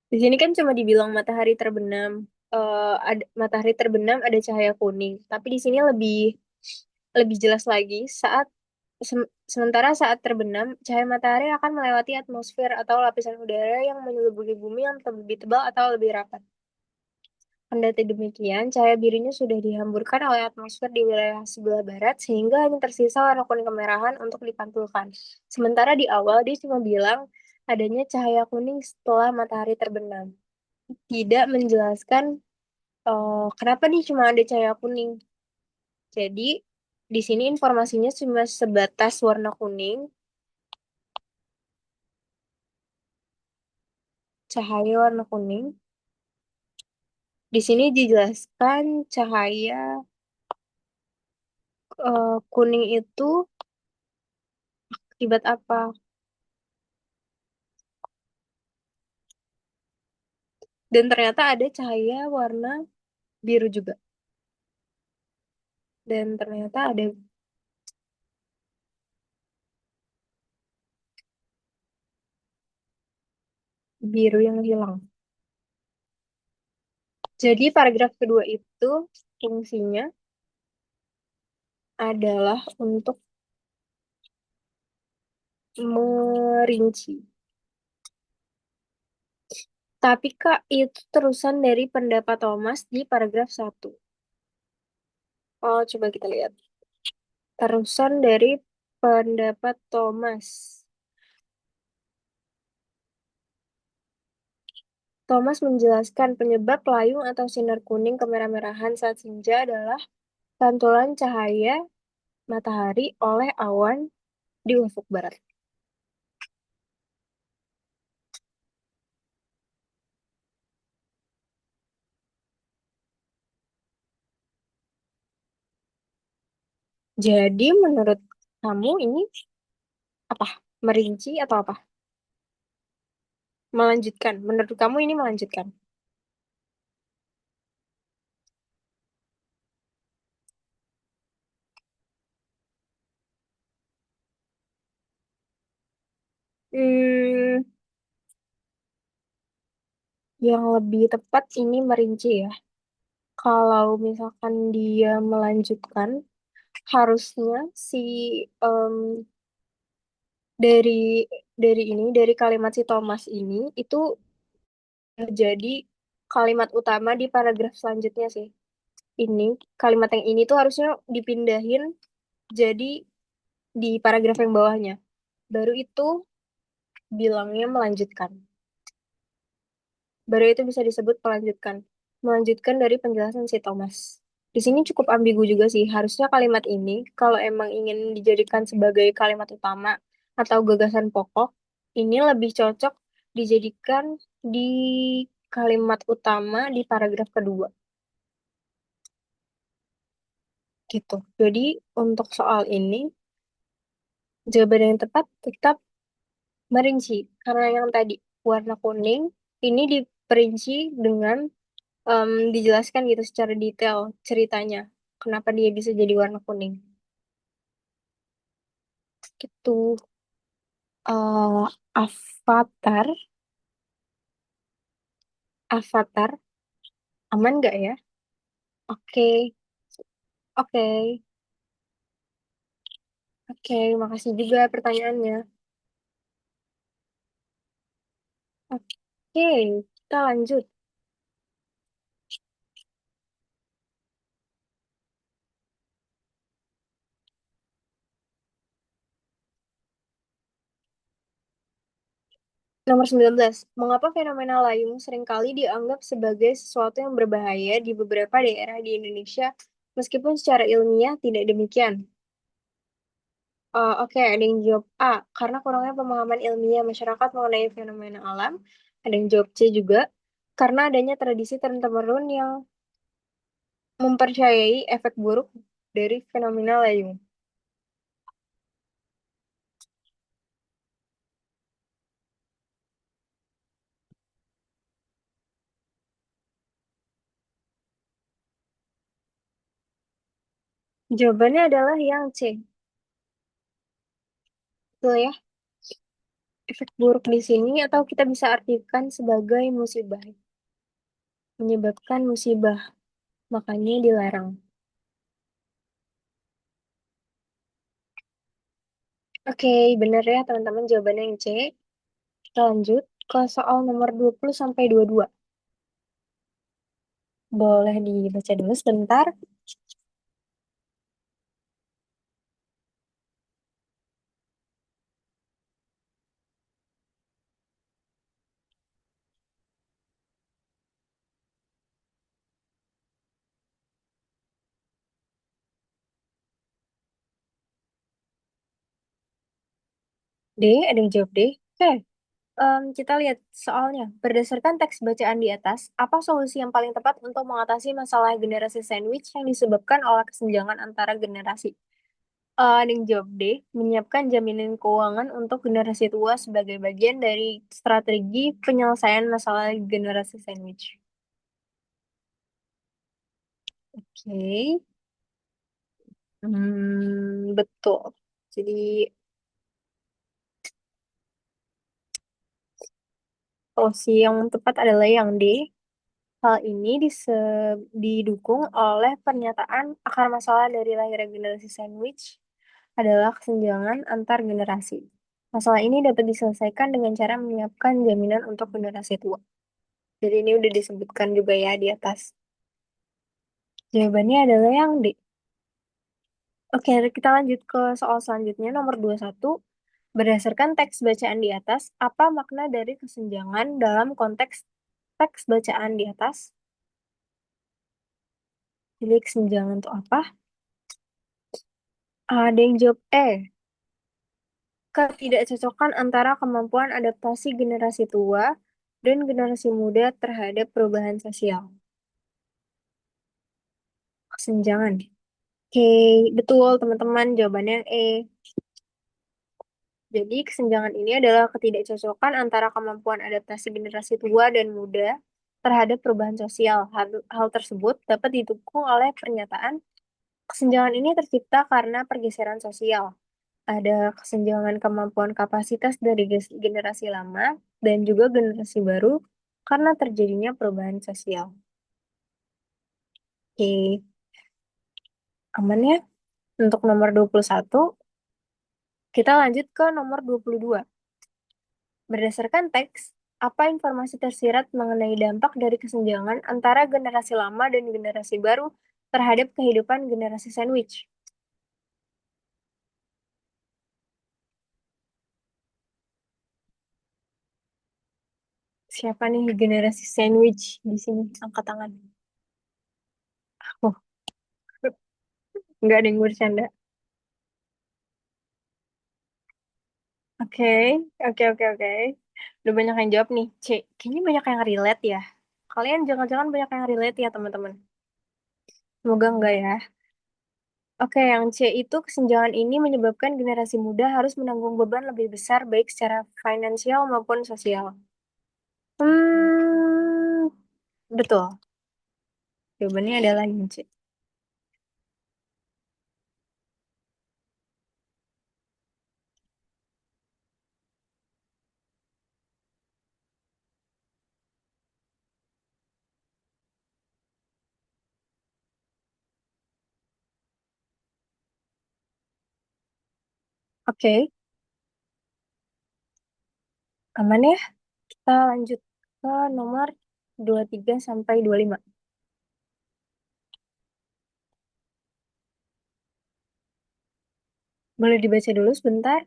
Di sini kan cuma dibilang matahari terbenam, ada matahari terbenam ada cahaya kuning. Tapi di sini lebih lebih jelas lagi sementara saat terbenam, cahaya matahari akan melewati atmosfer atau lapisan udara yang menyelimuti bumi yang lebih tebal atau lebih rapat. Kendati demikian, cahaya birunya sudah dihamburkan oleh atmosfer di wilayah sebelah barat sehingga hanya tersisa warna kuning kemerahan untuk dipantulkan. Sementara di awal dia cuma bilang adanya cahaya kuning setelah matahari terbenam. Tidak menjelaskan kenapa nih cuma ada cahaya kuning. Jadi di sini informasinya cuma sebatas warna kuning, cahaya warna kuning. Di sini dijelaskan cahaya kuning itu akibat apa. Dan ternyata ada cahaya warna biru juga. Dan ternyata ada biru yang hilang. Jadi paragraf kedua itu fungsinya adalah untuk merinci. Tapi Kak, itu terusan dari pendapat Thomas di paragraf satu. Oh, coba kita lihat. Terusan dari pendapat Thomas. Thomas menjelaskan penyebab layung atau sinar kuning kemerah-merahan saat senja adalah pantulan cahaya matahari oleh awan di ufuk barat. Jadi menurut kamu ini apa? Merinci atau apa? Melanjutkan. Menurut kamu ini melanjutkan? Hmm, yang lebih tepat ini merinci ya. Kalau misalkan dia melanjutkan, harusnya si em, dari dari kalimat si Thomas ini itu jadi kalimat utama di paragraf selanjutnya sih. Ini kalimat yang ini tuh harusnya dipindahin jadi di paragraf yang bawahnya. Baru itu bilangnya melanjutkan. Baru itu bisa disebut melanjutkan. Melanjutkan dari penjelasan si Thomas. Di sini cukup ambigu juga sih. Harusnya kalimat ini, kalau emang ingin dijadikan sebagai kalimat utama atau gagasan pokok, ini lebih cocok dijadikan di kalimat utama di paragraf kedua. Gitu. Jadi untuk soal ini, jawaban yang tepat tetap merinci. Karena yang tadi warna kuning, ini perinci dengan dijelaskan gitu secara detail ceritanya. Kenapa dia bisa jadi warna kuning. Gitu. Avatar, Avatar, aman nggak ya? Oke, oke, oke. Makasih juga pertanyaannya. Oke, kita lanjut. Nomor 19. Mengapa fenomena layung seringkali dianggap sebagai sesuatu yang berbahaya di beberapa daerah di Indonesia, meskipun secara ilmiah tidak demikian? Oke, ada yang jawab A, karena kurangnya pemahaman ilmiah masyarakat mengenai fenomena alam. Ada yang jawab C juga, karena adanya tradisi turun-temurun yang mempercayai efek buruk dari fenomena layung. Jawabannya adalah yang C. Betul ya, efek buruk di sini atau kita bisa artikan sebagai musibah. Menyebabkan musibah, makanya dilarang. Oke, benar ya teman-teman jawabannya yang C. Kita lanjut ke soal nomor 20 sampai 22. Boleh dibaca dulu sebentar. D, ada yang jawab D. Oke, kita lihat soalnya. Berdasarkan teks bacaan di atas, apa solusi yang paling tepat untuk mengatasi masalah generasi sandwich yang disebabkan oleh kesenjangan antara generasi? Ada yang jawab D, menyiapkan jaminan keuangan untuk generasi tua sebagai bagian dari strategi penyelesaian masalah generasi sandwich. Oke, betul. Jadi, solusi yang tepat adalah yang D. Hal ini didukung oleh pernyataan akar masalah dari lahirnya generasi sandwich adalah kesenjangan antar generasi. Masalah ini dapat diselesaikan dengan cara menyiapkan jaminan untuk generasi tua. Jadi ini udah disebutkan juga ya di atas. Jawabannya adalah yang D. Oke, kita lanjut ke soal selanjutnya, nomor 21. Berdasarkan teks bacaan di atas, apa makna dari kesenjangan dalam konteks teks bacaan di atas? Jadi kesenjangan itu apa? Ada yang jawab E. Ketidakcocokan antara kemampuan adaptasi generasi tua dan generasi muda terhadap perubahan sosial. Kesenjangan. Oke, betul teman-teman. Jawabannya yang E. Jadi kesenjangan ini adalah ketidakcocokan antara kemampuan adaptasi generasi tua dan muda terhadap perubahan sosial. Hal tersebut dapat didukung oleh pernyataan kesenjangan ini tercipta karena pergeseran sosial. Ada kesenjangan kemampuan kapasitas dari generasi lama dan juga generasi baru karena terjadinya perubahan sosial. Oke, aman ya? Untuk nomor 21, kita lanjut ke nomor 22. Berdasarkan teks, apa informasi tersirat mengenai dampak dari kesenjangan antara generasi lama dan generasi baru terhadap kehidupan generasi sandwich? Siapa nih generasi sandwich di sini? Angkat tangan. Oh, nggak ada yang bercanda. Oke, oke. Udah banyak yang jawab nih. C, kayaknya banyak yang relate ya. Kalian jangan-jangan banyak yang relate ya, teman-teman. Semoga enggak ya. Oke, yang C itu kesenjangan ini menyebabkan generasi muda harus menanggung beban lebih besar baik secara finansial maupun sosial. Betul. Jawabannya adalah yang C. Oke, aman ya? Kita lanjut ke nomor 23 sampai 25. Boleh dibaca dulu sebentar?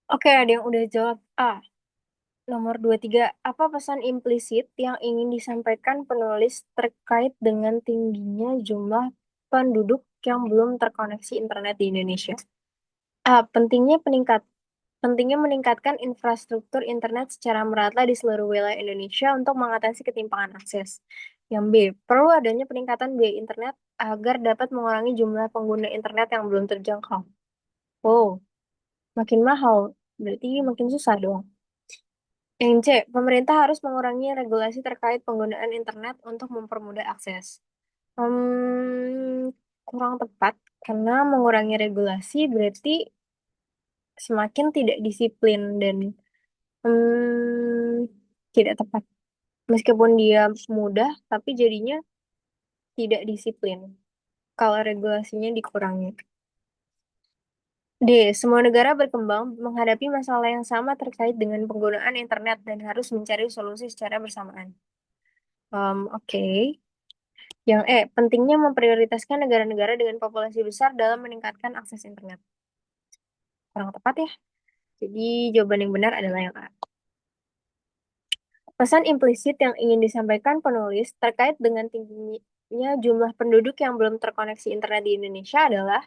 Oke, ada yang udah jawab A. Nomor 23. Apa pesan implisit yang ingin disampaikan penulis terkait dengan tingginya jumlah penduduk yang belum terkoneksi internet di Indonesia? A. Pentingnya meningkatkan infrastruktur internet secara merata di seluruh wilayah Indonesia untuk mengatasi ketimpangan akses. Yang B. Perlu adanya peningkatan biaya internet agar dapat mengurangi jumlah pengguna internet yang belum terjangkau. Oh, makin mahal. Berarti makin susah dong. Yang C, pemerintah harus mengurangi regulasi terkait penggunaan internet untuk mempermudah akses. Kurang tepat, karena mengurangi regulasi berarti semakin tidak disiplin dan tidak tepat. Meskipun dia mudah, tapi jadinya tidak disiplin kalau regulasinya dikurangi. D. Semua negara berkembang menghadapi masalah yang sama terkait dengan penggunaan internet dan harus mencari solusi secara bersamaan. Oke. Yang E, pentingnya memprioritaskan negara-negara dengan populasi besar dalam meningkatkan akses internet. Kurang tepat ya. Jadi jawaban yang benar adalah yang A. Pesan implisit yang ingin disampaikan penulis terkait dengan tingginya jumlah penduduk yang belum terkoneksi internet di Indonesia adalah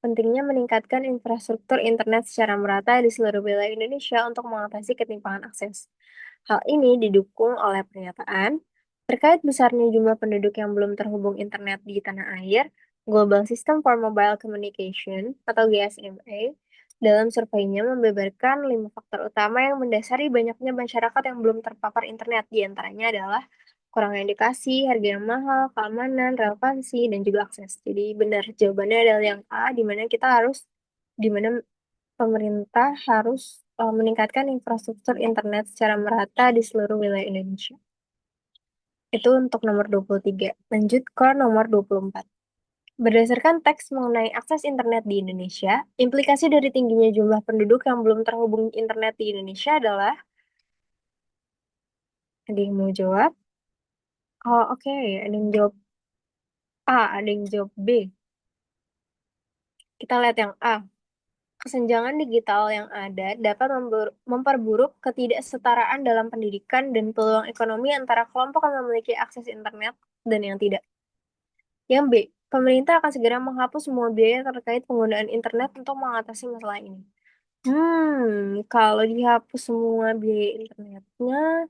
pentingnya meningkatkan infrastruktur internet secara merata di seluruh wilayah Indonesia untuk mengatasi ketimpangan akses. Hal ini didukung oleh pernyataan terkait besarnya jumlah penduduk yang belum terhubung internet di tanah air, Global System for Mobile Communication atau GSMA dalam surveinya membeberkan 5 faktor utama yang mendasari banyaknya masyarakat yang belum terpapar internet. Di antaranya adalah kurang edukasi, harga yang mahal, keamanan, relevansi, dan juga akses. Jadi benar jawabannya adalah yang A, di mana pemerintah harus meningkatkan infrastruktur internet secara merata di seluruh wilayah Indonesia. Itu untuk nomor 23. Lanjut ke nomor 24. Berdasarkan teks mengenai akses internet di Indonesia, implikasi dari tingginya jumlah penduduk yang belum terhubung internet di Indonesia adalah, ada yang mau jawab? Oh, oke. Ada yang jawab A, ada yang jawab B. Kita lihat yang A. Kesenjangan digital yang ada dapat memperburuk ketidaksetaraan dalam pendidikan dan peluang ekonomi antara kelompok yang memiliki akses internet dan yang tidak. Yang B, pemerintah akan segera menghapus semua biaya terkait penggunaan internet untuk mengatasi masalah ini. Kalau dihapus semua biaya internetnya,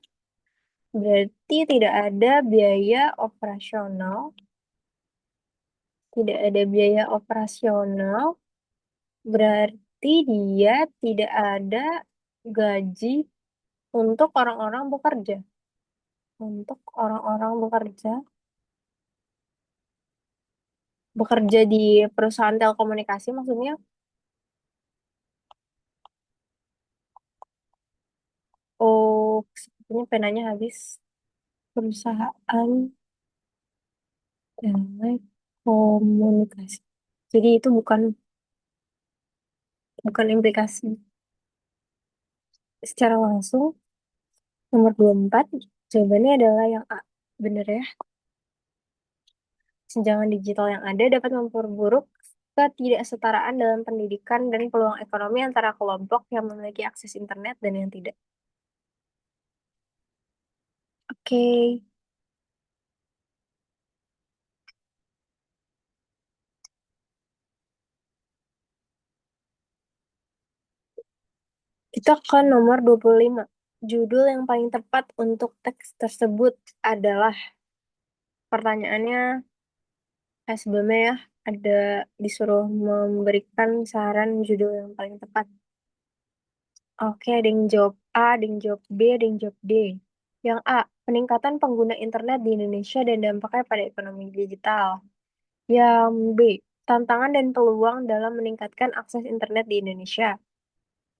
berarti tidak ada biaya operasional, tidak ada biaya operasional, berarti dia tidak ada gaji untuk orang-orang bekerja. Untuk orang-orang bekerja, bekerja di perusahaan telekomunikasi maksudnya. Oh, sepertinya penanya habis. Perusahaan telekomunikasi. Jadi itu bukan bukan implikasi secara langsung. Nomor 24, jawabannya adalah yang A. Bener ya. Senjangan digital yang ada dapat memperburuk ketidaksetaraan dalam pendidikan dan peluang ekonomi antara kelompok yang memiliki akses internet dan yang tidak. Oke, Kita ke nomor 25. Judul yang paling tepat untuk teks tersebut adalah pertanyaannya sebelumnya ya ada disuruh memberikan saran judul yang paling tepat. Oke, ada yang jawab A, ada yang jawab B, ada yang jawab D. Yang A, peningkatan pengguna internet di Indonesia dan dampaknya pada ekonomi digital. Yang B, tantangan dan peluang dalam meningkatkan akses internet di Indonesia.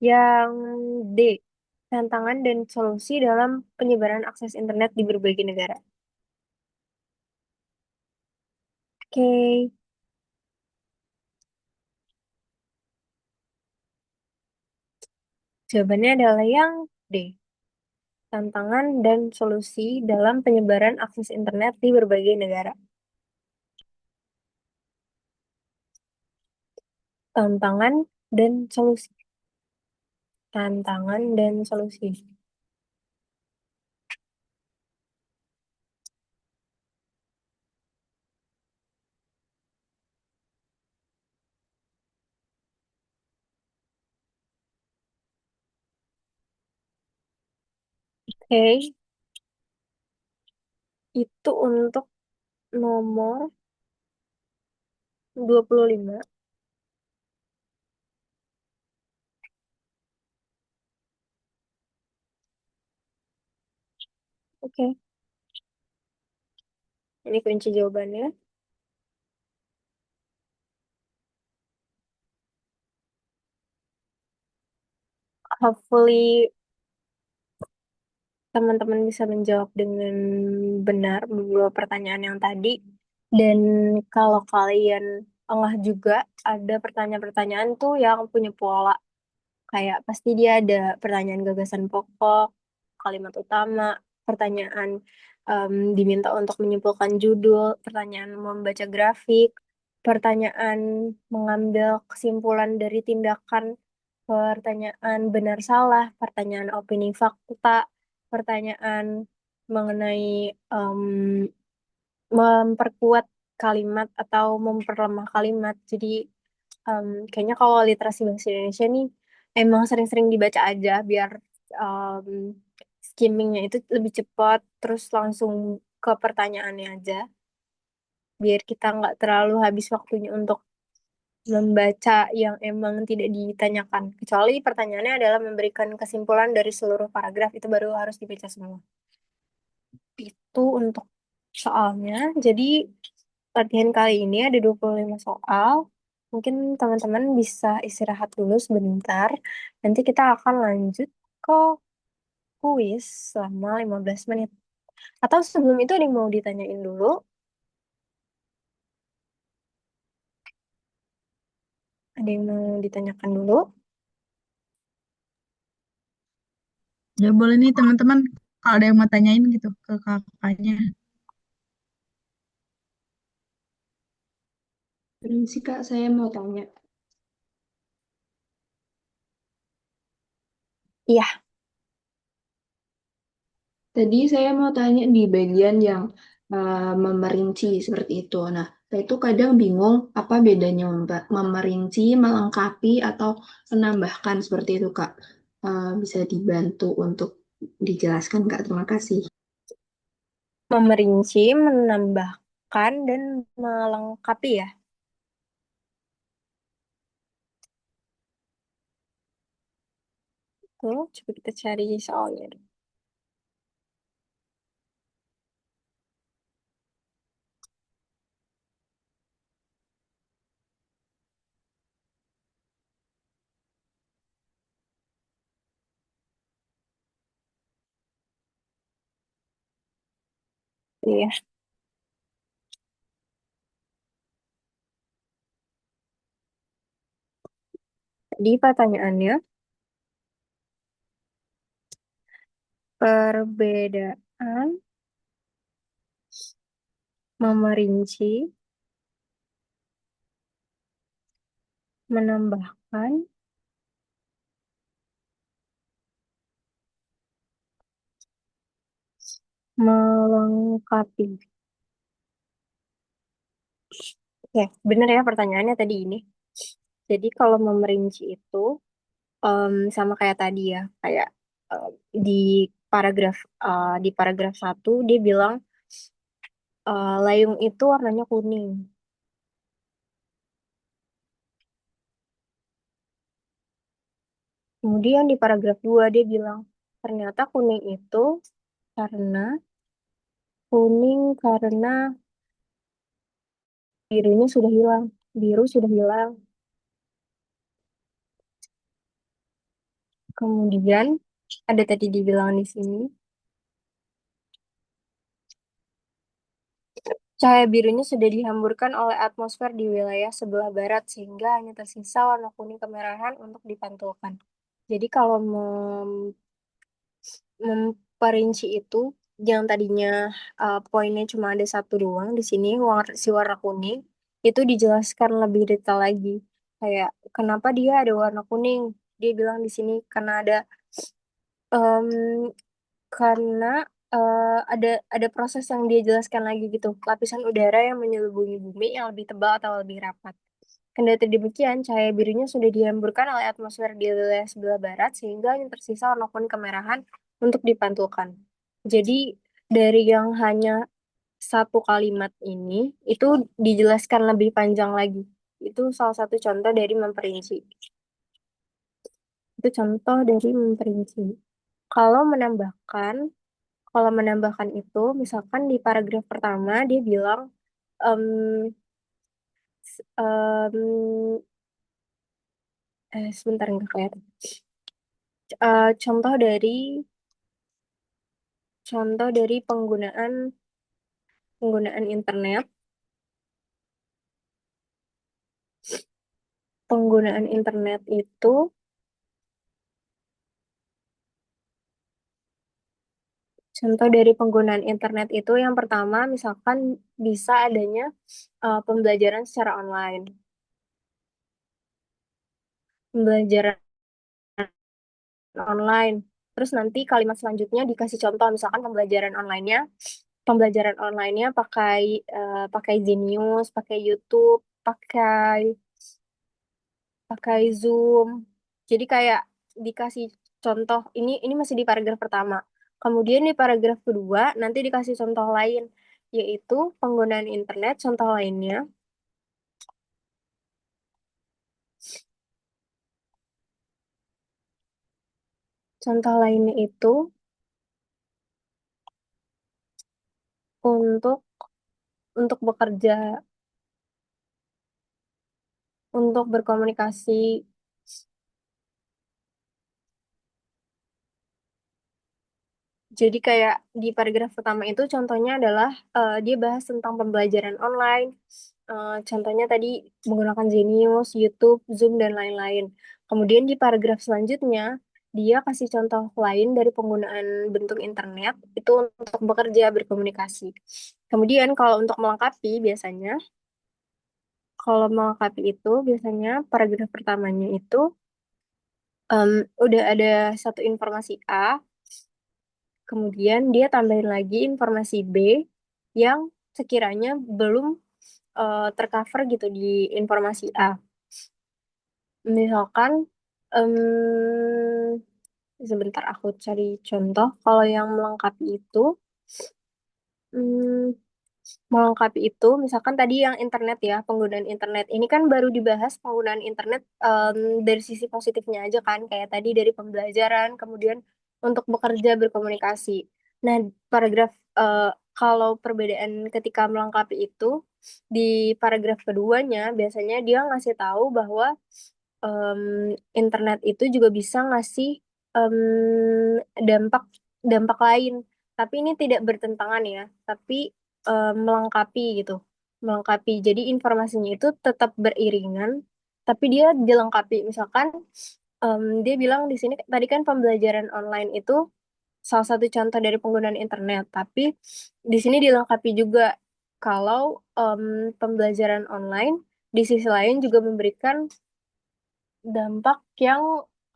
Yang D, tantangan dan solusi dalam penyebaran akses internet di berbagai negara. Oke, jawabannya adalah yang D, tantangan dan solusi dalam penyebaran akses internet di berbagai negara. Tantangan dan solusi. Tantangan dan solusi. Oke, itu untuk nomor 25. Oke, ini kunci jawabannya. Hopefully teman-teman bisa menjawab dengan benar beberapa pertanyaan yang tadi. Dan kalau kalian engah juga ada pertanyaan-pertanyaan tuh yang punya pola. Kayak pasti dia ada pertanyaan gagasan pokok, kalimat utama, pertanyaan diminta untuk menyimpulkan judul, pertanyaan membaca grafik, pertanyaan mengambil kesimpulan dari tindakan, pertanyaan benar salah, pertanyaan opini fakta, pertanyaan mengenai em, memperkuat kalimat atau memperlemah kalimat. Jadi kayaknya kalau literasi bahasa Indonesia nih emang sering-sering dibaca aja biar em, skimmingnya itu lebih cepat, terus langsung ke pertanyaannya aja, biar kita nggak terlalu habis waktunya untuk membaca yang emang tidak ditanyakan. Kecuali pertanyaannya adalah memberikan kesimpulan dari seluruh paragraf, itu baru harus dibaca semua. Itu untuk soalnya. Jadi latihan kali ini ada 25 soal. Mungkin teman-teman bisa istirahat dulu sebentar. Nanti kita akan lanjut ke kuis selama 15 menit. Atau sebelum itu ada yang mau ditanyain dulu? Ada yang mau ditanyakan dulu? Ya boleh nih teman-teman, kalau ada yang mau tanyain gitu ke kakaknya. Permisi Kak, saya mau tanya. Iya, Tadi saya mau tanya di bagian yang memerinci seperti itu. Nah, saya itu kadang bingung apa bedanya memerinci, melengkapi, atau menambahkan seperti itu Kak. Bisa dibantu untuk dijelaskan Kak? Terima kasih. memerinci, menambahkan, dan melengkapi ya. Tuh, coba kita cari soalnya. Iya, jadi pertanyaannya, perbedaan memerinci, menambahkan, melengkapi. Oke, benar ya pertanyaannya tadi ini. Jadi kalau memerinci itu sama kayak tadi ya, kayak eh, di paragraf di paragraf 1 dia bilang layung itu warnanya kuning. Kemudian di paragraf 2 dia bilang ternyata karena kuning karena birunya sudah hilang, biru sudah hilang. Kemudian ada tadi dibilang di sini cahaya birunya sudah dihamburkan oleh atmosfer di wilayah sebelah barat sehingga hanya tersisa warna kuning kemerahan untuk dipantulkan. Jadi kalau memperinci itu yang tadinya poinnya cuma ada satu doang di sini si warna kuning itu dijelaskan lebih detail lagi. Kayak kenapa dia ada warna kuning? Dia bilang di sini em, karena ada proses yang dia jelaskan lagi gitu, lapisan udara yang menyelubungi bumi yang lebih tebal atau lebih rapat. Kendati demikian, cahaya birunya sudah dihamburkan oleh atmosfer di wilayah sebelah barat sehingga yang tersisa warna kuning kemerahan untuk dipantulkan. Jadi dari yang hanya satu kalimat ini itu dijelaskan lebih panjang lagi. Itu salah satu contoh dari memperinci. Itu contoh dari memperinci. Kalau menambahkan Kalau menambahkan itu, misalkan di paragraf pertama dia bilang, em, s- em, sebentar nggak kelihatan. Eh, contoh dari contoh dari penggunaan penggunaan internet, penggunaan internet itu, contoh dari penggunaan internet itu yang pertama, misalkan bisa adanya pembelajaran secara online, pembelajaran online. Terus nanti kalimat selanjutnya dikasih contoh, misalkan pembelajaran onlinenya pakai Zenius, pakai YouTube, pakai pakai Zoom. Jadi kayak dikasih contoh ini masih di paragraf pertama. Kemudian di paragraf kedua nanti dikasih contoh lain yaitu penggunaan internet. Contoh lainnya itu untuk untuk bekerja, untuk berkomunikasi. Jadi kayak di paragraf pertama itu contohnya adalah dia bahas tentang pembelajaran online. Contohnya tadi menggunakan Zenius, YouTube, Zoom, dan lain-lain. Kemudian di paragraf selanjutnya dia kasih contoh lain dari penggunaan bentuk internet itu untuk bekerja berkomunikasi. Kemudian kalau melengkapi itu biasanya paragraf pertamanya itu em, udah ada satu informasi A. Kemudian dia tambahin lagi informasi B yang sekiranya belum tercover gitu di informasi A. Misalkan, sebentar aku cari contoh. Kalau yang hmm, melengkapi itu, misalkan tadi yang internet ya, penggunaan internet. Ini kan baru dibahas penggunaan internet dari sisi positifnya aja kan, kayak tadi dari pembelajaran, kemudian untuk bekerja berkomunikasi. Nah, paragraf eh, kalau perbedaan ketika melengkapi itu, di paragraf keduanya biasanya dia ngasih tahu bahwa em, internet itu juga bisa ngasih dampak dampak lain. Tapi ini tidak bertentangan ya, tapi melengkapi gitu. Melengkapi. Jadi informasinya itu tetap beriringan, tapi dia dilengkapi. Misalkan dia bilang di sini tadi kan pembelajaran online itu salah satu contoh dari penggunaan internet, tapi di sini dilengkapi juga kalau pembelajaran online di sisi lain juga memberikan dampak yang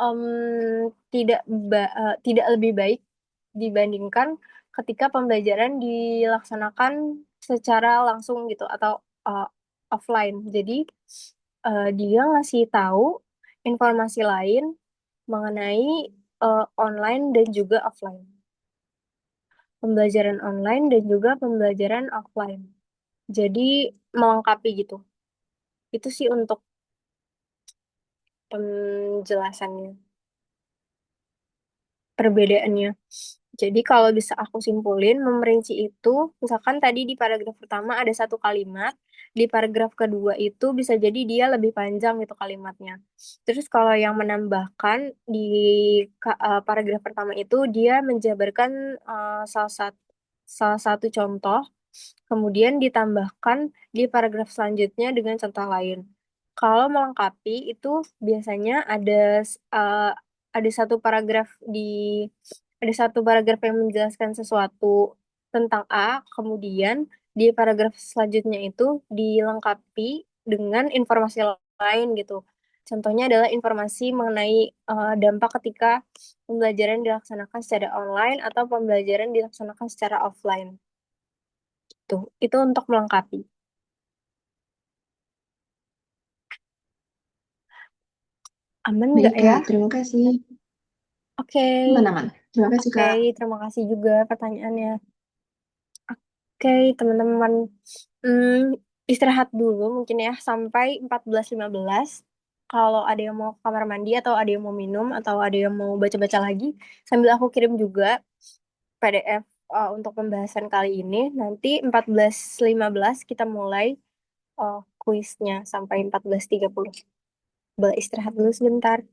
em, tidak lebih baik dibandingkan ketika pembelajaran dilaksanakan secara langsung gitu atau eh, offline. Jadi dia ngasih tahu informasi lain mengenai online dan juga offline. Pembelajaran online dan juga pembelajaran offline. Jadi melengkapi gitu. Itu sih untuk penjelasannya, perbedaannya. Jadi kalau bisa aku simpulin, memerinci itu, misalkan tadi di paragraf pertama ada satu kalimat, di paragraf kedua itu bisa jadi dia lebih panjang gitu kalimatnya. Terus kalau yang menambahkan di paragraf pertama itu dia menjabarkan salah satu contoh, kemudian ditambahkan di paragraf selanjutnya dengan contoh lain. Kalau melengkapi itu biasanya eh, ada satu paragraf di ada satu paragraf yang menjelaskan sesuatu tentang A, kemudian di paragraf selanjutnya itu dilengkapi dengan informasi lain gitu. Contohnya adalah informasi mengenai dampak ketika pembelajaran dilaksanakan secara online atau pembelajaran dilaksanakan secara offline. Tuh, itu untuk melengkapi. Aman Baik, nggak ya? Kak. Terima kasih. Oke, Aman-aman. Terima kasih, oke. Kak. Terima kasih juga pertanyaannya. Oke, teman-teman. Hmm, istirahat dulu mungkin ya sampai 14.15. Kalau ada yang mau ke kamar mandi atau ada yang mau minum atau ada yang mau baca-baca lagi, sambil aku kirim juga PDF untuk pembahasan kali ini. Nanti 14.15 kita mulai kuisnya sampai 14.30. Boleh istirahat dulu sebentar.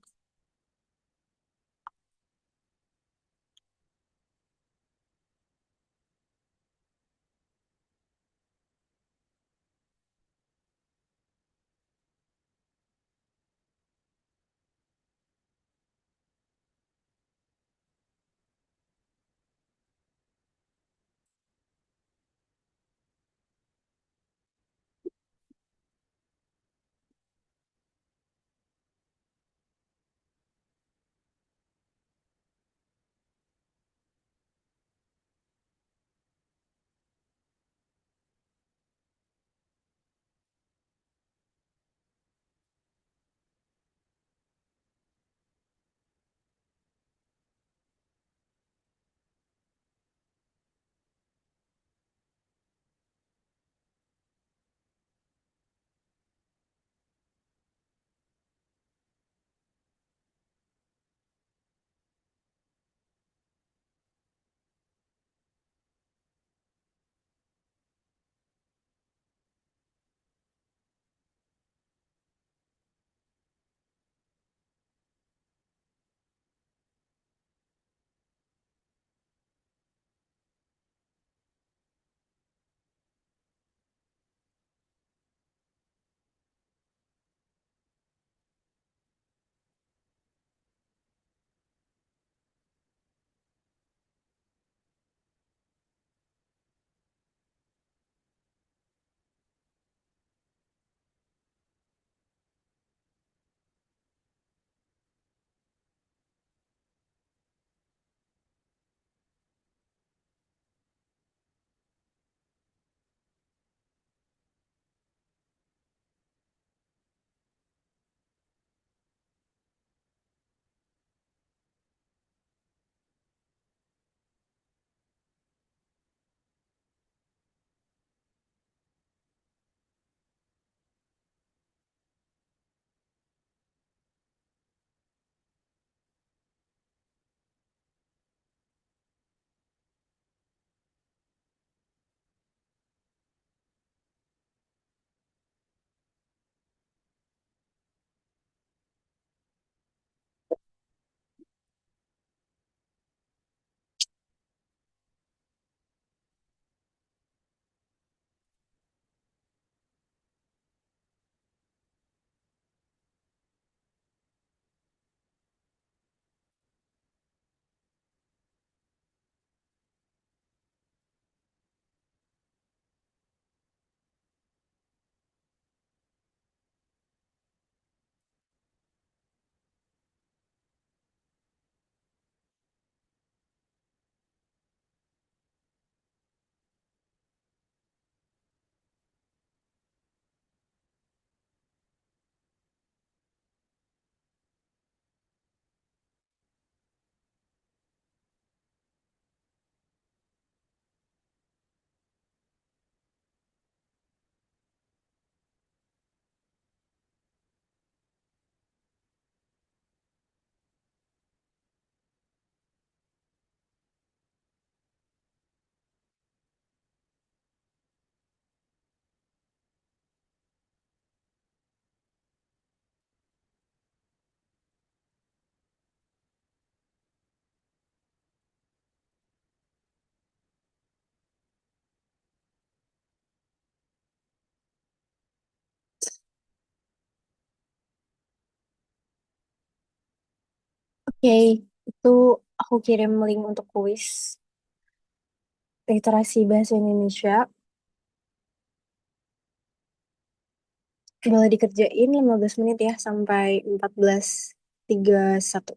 Oke, itu aku kirim link untuk kuis literasi bahasa Indonesia. Boleh dikerjain 15 menit ya sampai 14.31.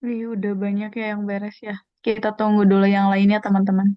Wih, udah banyak ya yang beres ya. Kita tunggu dulu yang lainnya, teman-teman.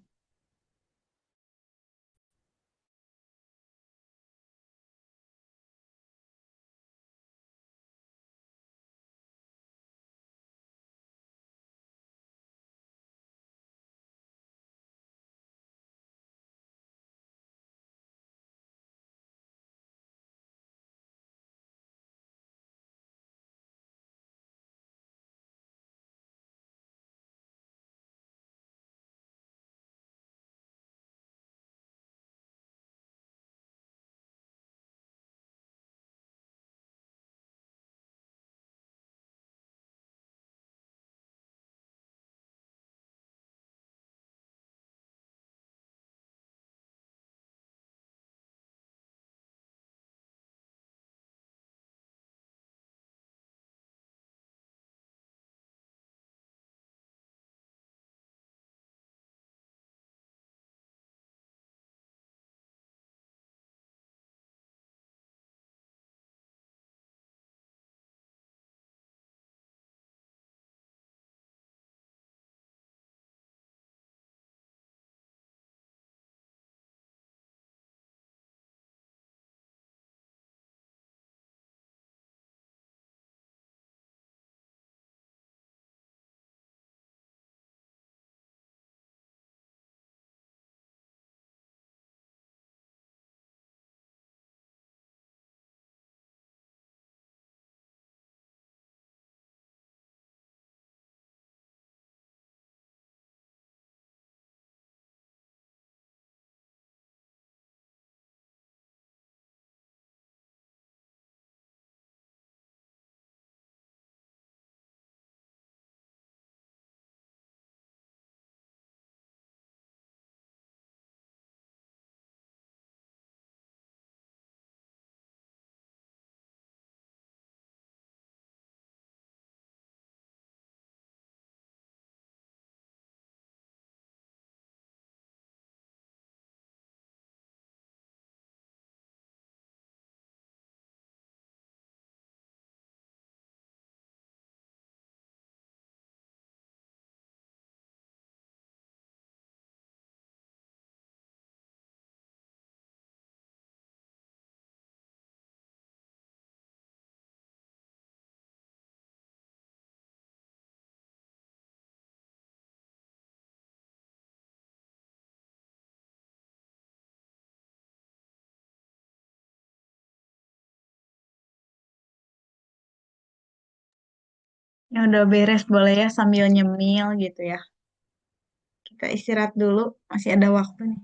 Yang udah beres boleh ya sambil nyemil gitu ya. Kita istirahat dulu, masih ada waktu nih.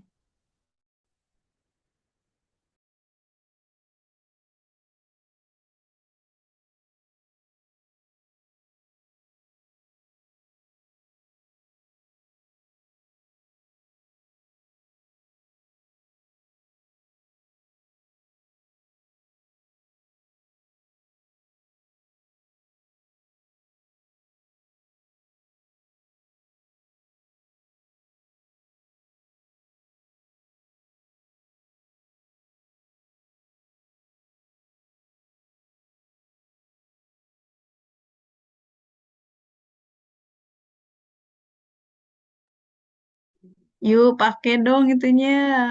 Yuk, pakai dong itunya,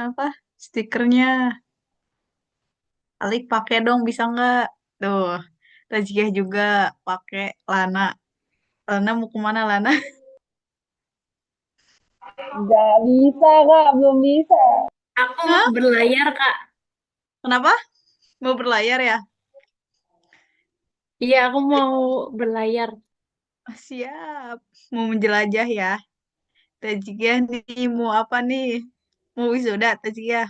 apa, stikernya. Alik pakai dong, bisa nggak? Tuh, Tajiah juga pakai Lana. Lana mau kemana Lana? Nggak bisa, Kak. Belum bisa. Aku mau Hah? berlayar, Kak. Kenapa? Mau berlayar ya? Iya, aku mau berlayar. Ah, siap. Mau menjelajah ya. Tajiah nih, mau apa nih? Mau wisuda, Tajiah.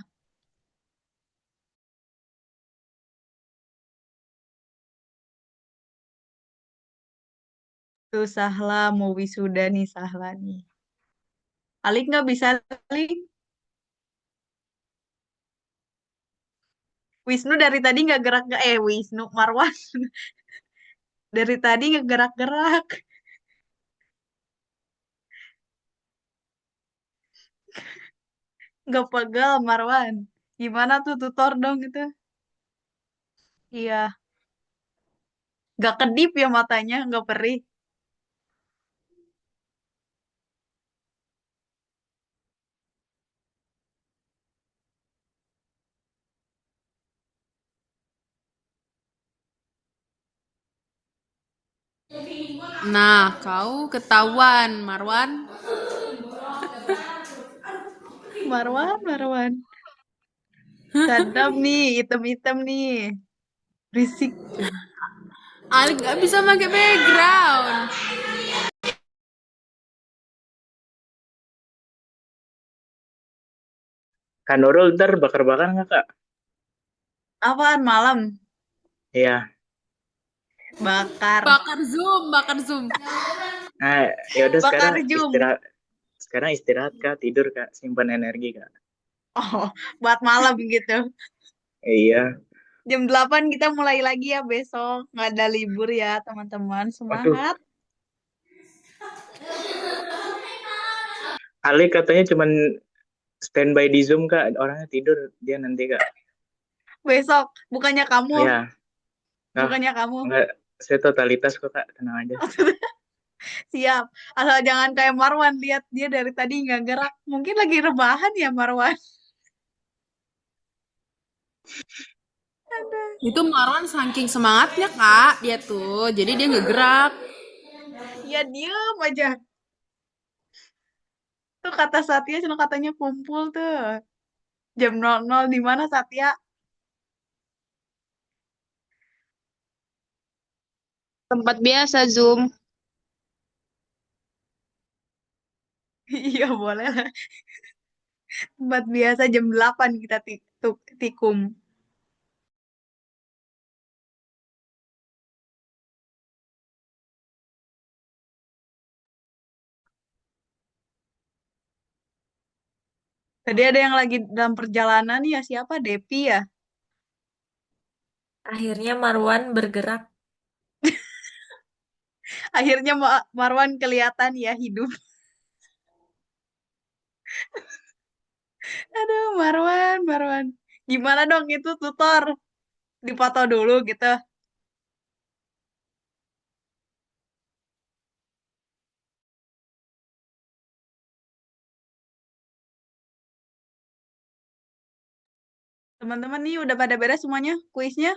Tuh Sahla mau wisuda nih Sahla nih. Alik nggak bisa, Alik. Wisnu dari tadi nggak gerak, Wisnu Marwan dari tadi nggak gerak-gerak. Nggak pegel Marwan. Gimana tuh tutor dong itu? Iya, nggak kedip ya matanya, nggak perih. Nah, kau ketahuan, Marwan. Marwan. Sadap nih, hitam-hitam nih. Berisik. Ali nggak bisa pakai background. Kak Nurul ntar bakar-bakar nggak Kak? Apaan malam? Iya. Bakar. Bakar Zoom. Nah, ya udah Bakar sekarang Zoom. istirahat. Sekarang istirahat Kak, tidur Kak, simpan energi Kak. Oh, buat malam gitu. Iya. Jam 8 kita mulai lagi ya besok. Nggak ada libur ya, teman-teman. Waduh, Semangat. Ali katanya cuman standby di Zoom Kak, orangnya tidur dia nanti Kak. Besok, bukannya kamu. Ya, nah, Bukannya kamu. enggak, saya totalitas kok Kak, tenang aja. Siap. Asal jangan kayak Marwan. Lihat dia dari tadi nggak gerak. Mungkin lagi rebahan ya Marwan. Itu Marwan saking semangatnya, Kak, dia tuh. Jadi dia nggak gerak. Ya diem aja. Tuh kata Satya cuma katanya kumpul tuh. Jam 00 di mana Satya? Tempat biasa Zoom. Iya boleh lah. Tempat biasa jam 8 kita tikum. Tadi ada yang lagi dalam perjalanan ya, siapa? Depi ya? Akhirnya Marwan bergerak. Akhirnya Marwan kelihatan ya hidup. Aduh, Marwan. Gimana dong itu tutor? Dipoto dulu gitu. Teman-teman nih udah pada beres semuanya kuisnya?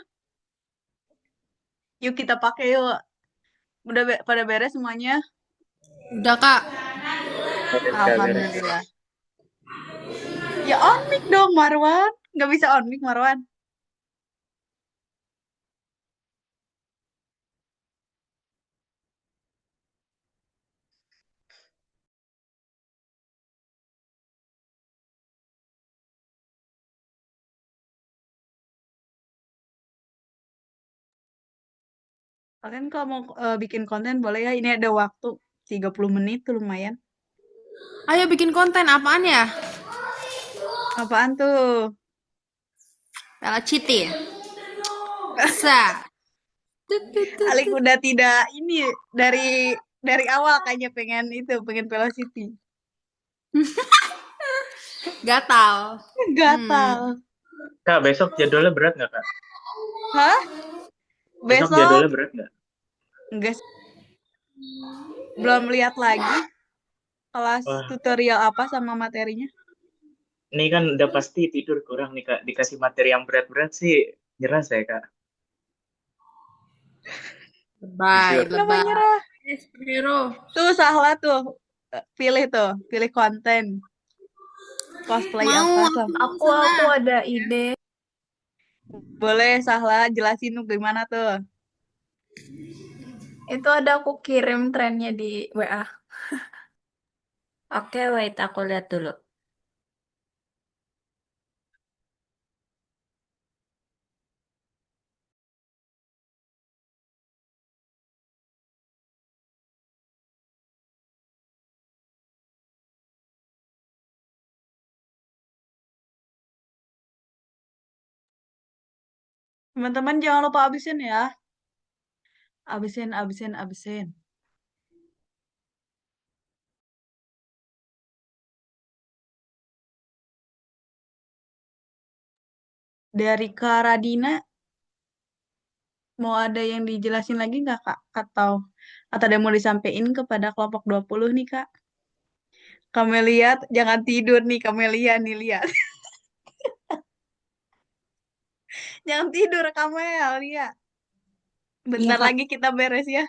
Yuk kita pakai yuk. Udah pada beres semuanya? Udah, Kak. Beres Kak, beres. Alhamdulillah. Ya on mic dong Marwan. Nggak bisa on mic Marwan. Kalian kalau mau bikin konten boleh ya. Ini ada waktu 30 menit tuh lumayan. Ayo bikin konten apaan ya? Apaan tuh? Velocity. Bisa. Alik udah tidak ini dari awal kayaknya pengen Velocity. Gatal. Gatal. Kak, besok jadwalnya berat nggak Kak? Hah? Besok Besok jadwalnya berat nggak? enggak belum lihat lagi kelas Wah, tutorial apa sama materinya. ini kan udah pasti tidur kurang nih Kak. Dikasih materi yang berat-berat sih, nyerah saya Kak. Lebay, Jujur. Kenapa lebay. nyerah? Hero. Tuh Sahla tuh. Pilih konten. Cosplay Mau apa? Aku ada ide. Boleh Sahla jelasin tuh gimana tuh. Itu ada aku kirim trennya di WA. Oke, wait, aku lihat dulu. Teman-teman jangan lupa abisin ya. Abisin. Dari Kak Radina, mau ada yang dijelasin lagi nggak Kak? Atau ada yang mau disampaikan kepada kelompok 20 nih Kak? Kamelia, jangan tidur nih Kamelia nih lihat. Jangan tidur Kamel, lihat. Iya, Bentar Kak. lagi kita beres ya.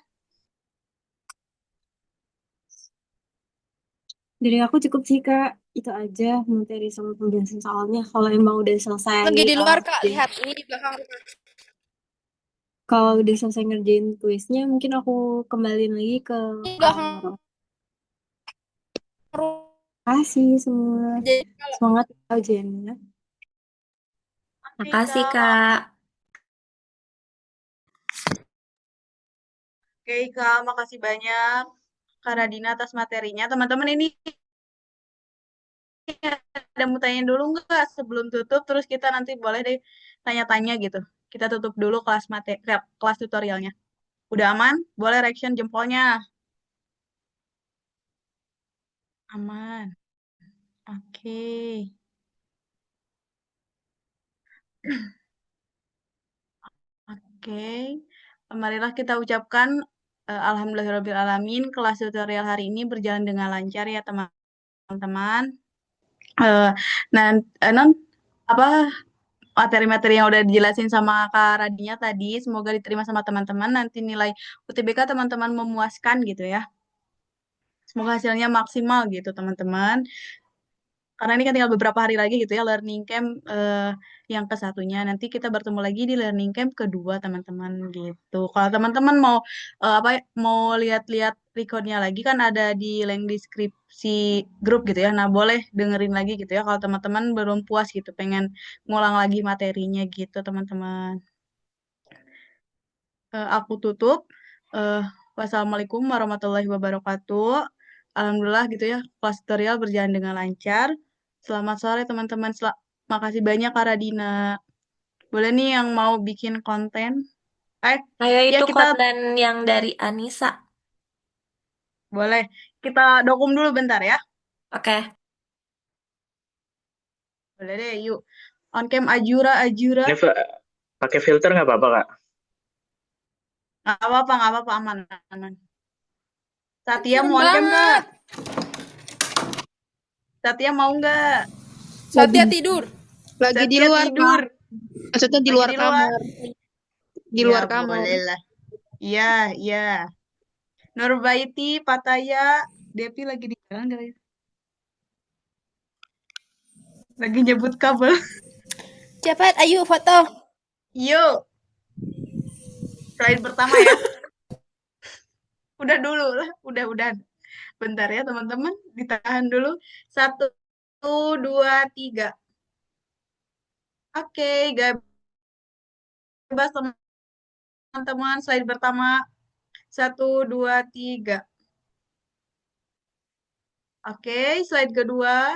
Dari aku cukup sih Kak, itu aja materi sama pembahasan soalnya. Kalau emang udah selesai, Lagi di luar, Kak. ngerjain- Lihat, ini di belakang rumah. kalau udah selesai ngerjain kuisnya, mungkin aku kembaliin lagi ke Ini di Kak belakang Nurul. rumah. Kasih semua. Jadi, kalau Semangat ya ujiannya. Oke, Makasih, Kak. Kak. Oke, Kak, makasih banyak Kak Radina atas materinya. Teman-teman ini ada mau tanya dulu nggak sebelum tutup? Terus kita nanti boleh deh tanya-tanya gitu. Kita tutup dulu kelas kelas tutorialnya. Udah aman? Boleh reaction jempolnya. Aman. Oke. Oke. Marilah kita ucapkan Alhamdulillahirrahmanirrahim. Kelas tutorial hari ini berjalan dengan lancar ya teman-teman. Eh, nan, non apa materi-materi yang udah dijelasin sama Kak Radinya tadi, semoga diterima sama teman-teman. Nanti nilai UTBK teman-teman memuaskan gitu ya. Semoga hasilnya maksimal gitu teman-teman. Karena ini kan tinggal beberapa hari lagi gitu ya learning camp yang ke-1-nya. Nanti kita bertemu lagi di learning camp kedua teman-teman gitu. Kalau teman-teman mau mau lihat-lihat recordnya lagi kan ada di link deskripsi grup gitu ya. Nah boleh dengerin lagi gitu ya kalau teman-teman belum puas gitu pengen ngulang lagi materinya gitu teman-teman. Aku tutup. Eh, Wassalamualaikum warahmatullahi wabarakatuh. Alhamdulillah gitu ya, kelas tutorial berjalan dengan lancar. Selamat sore teman-teman. Makasih banyak Kak Radina. Boleh nih yang mau bikin konten? Ayo Ya itu kita konten yang dari Anissa. boleh. Kita dokum dulu bentar ya. Oke. Boleh deh, yuk. On cam Ajura, Ajura. Ini pakai filter nggak apa-apa, Kak? Nggak apa-apa, aman, aman. Satya serem mau on cam nggak? banget. Satya mau nggak? Satya tidur. Lagi di Satya luar, tidur. Kak. Maksudnya di Lagi luar di luar. kamar. Di Ya, luar kamar. boleh lah. Iya, iya. Nurbaiti, Pataya, Devi lagi di jalan kali ya? Lagi nyebut kabel. Cepat, ayo foto. Yuk, slide pertama ya. Udah dulu lah, udah. Bentar ya teman-teman, ditahan dulu. 1, 2, 3. Oke, bebas teman-teman. Slide pertama. 1, 2, 3. Oke, slide kedua.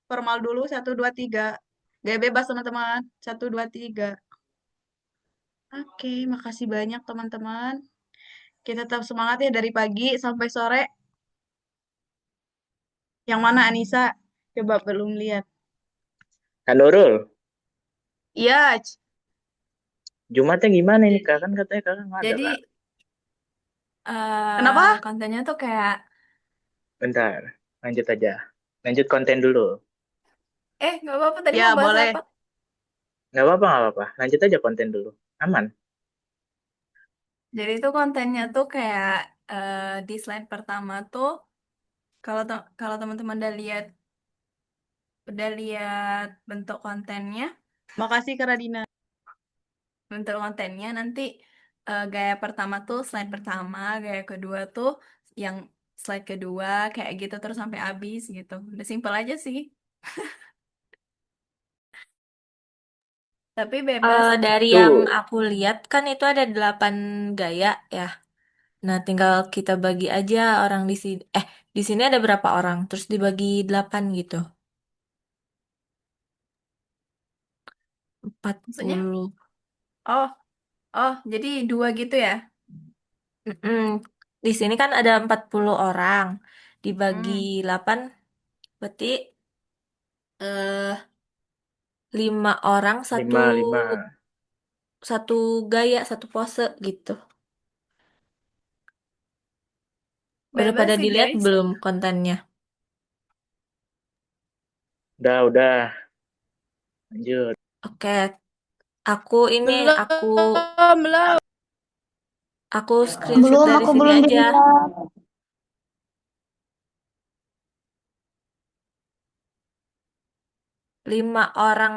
Formal dulu. 1, 2, 3. Gak bebas teman-teman. 1, 2, 3. Oke, makasih banyak teman-teman. Kita tetap semangat ya dari pagi sampai sore. Yang mana Anissa? Coba belum lihat. Kak Nurul, Iya, Jumatnya gimana ini, Kak? Kan katanya Kakak nggak ada, Jadi Kak. kenapa? kontennya tuh kayak Bentar, lanjut aja. Lanjut konten dulu. nggak apa-apa tadi Ya, mau bahas boleh. apa? Nggak apa-apa. Lanjut aja konten dulu. Aman. Jadi itu kontennya tuh kayak di slide pertama tuh kalau teman-teman udah lihat Makasih Kak Radina. bentuk kontennya nanti gaya pertama tuh slide pertama, gaya kedua tuh yang slide kedua kayak gitu terus sampai habis gitu. Udah simpel aja sih. Tapi bebas. Dari yang Tuh, aku lihat kan itu ada 8 gaya ya. Nah, tinggal kita bagi aja orang di sini. Di sini ada berapa orang? Terus dibagi 8 gitu. Maksudnya? 40. Oh, Oh, jadi 2 gitu ya? Mm-mm. Di sini kan ada 40 orang. Dibagi hmm. 8 berarti eh 5 orang satu lima, lima. satu gaya, satu pose gitu. Udah Bebas pada sih dilihat guys. belum kontennya? Udah. Lanjut. Oke, aku ini Belum. aku screenshot Belum, dari aku sini belum aja. dilihat. 5 orang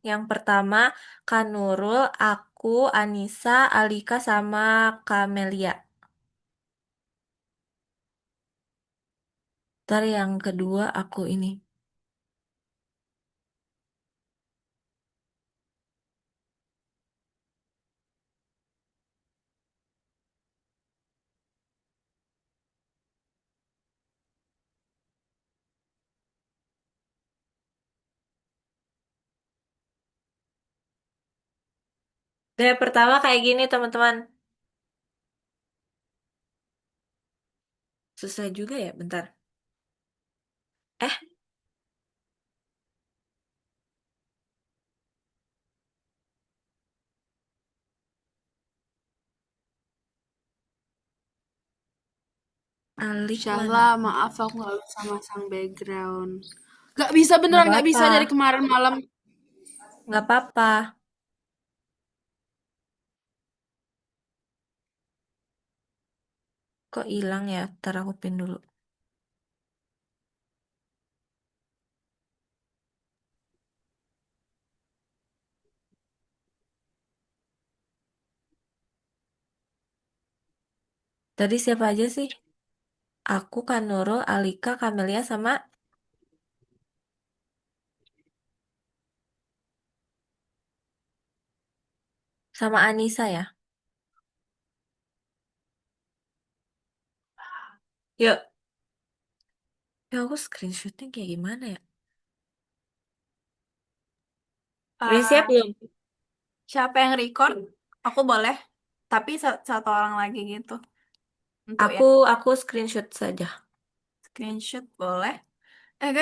yang pertama, Kak Nurul, aku, Anissa, Alika, sama Kamelia. Ntar yang kedua aku ini. Gaya pertama kayak gini, teman-teman. Susah juga ya, bentar. Eh, Alik Syahla, mana? maaf aku nggak bisa masang background. Gak bisa, Nggak beneran nggak bisa apa-apa. dari kemarin malam. Nggak apa-apa. Kok hilang ya? Ntar aku pin dulu. Tadi siapa aja sih? Aku, Kak Nurul, Alika, Kamelia, sama Anissa ya. Yuk. Ya aku screenshotnya kayak gimana ya? Udah siap Eh, belum? siapa yang record? Aku boleh, tapi satu orang lagi gitu. Untuk Aku yang aku screenshot saja. screenshot boleh. Guys,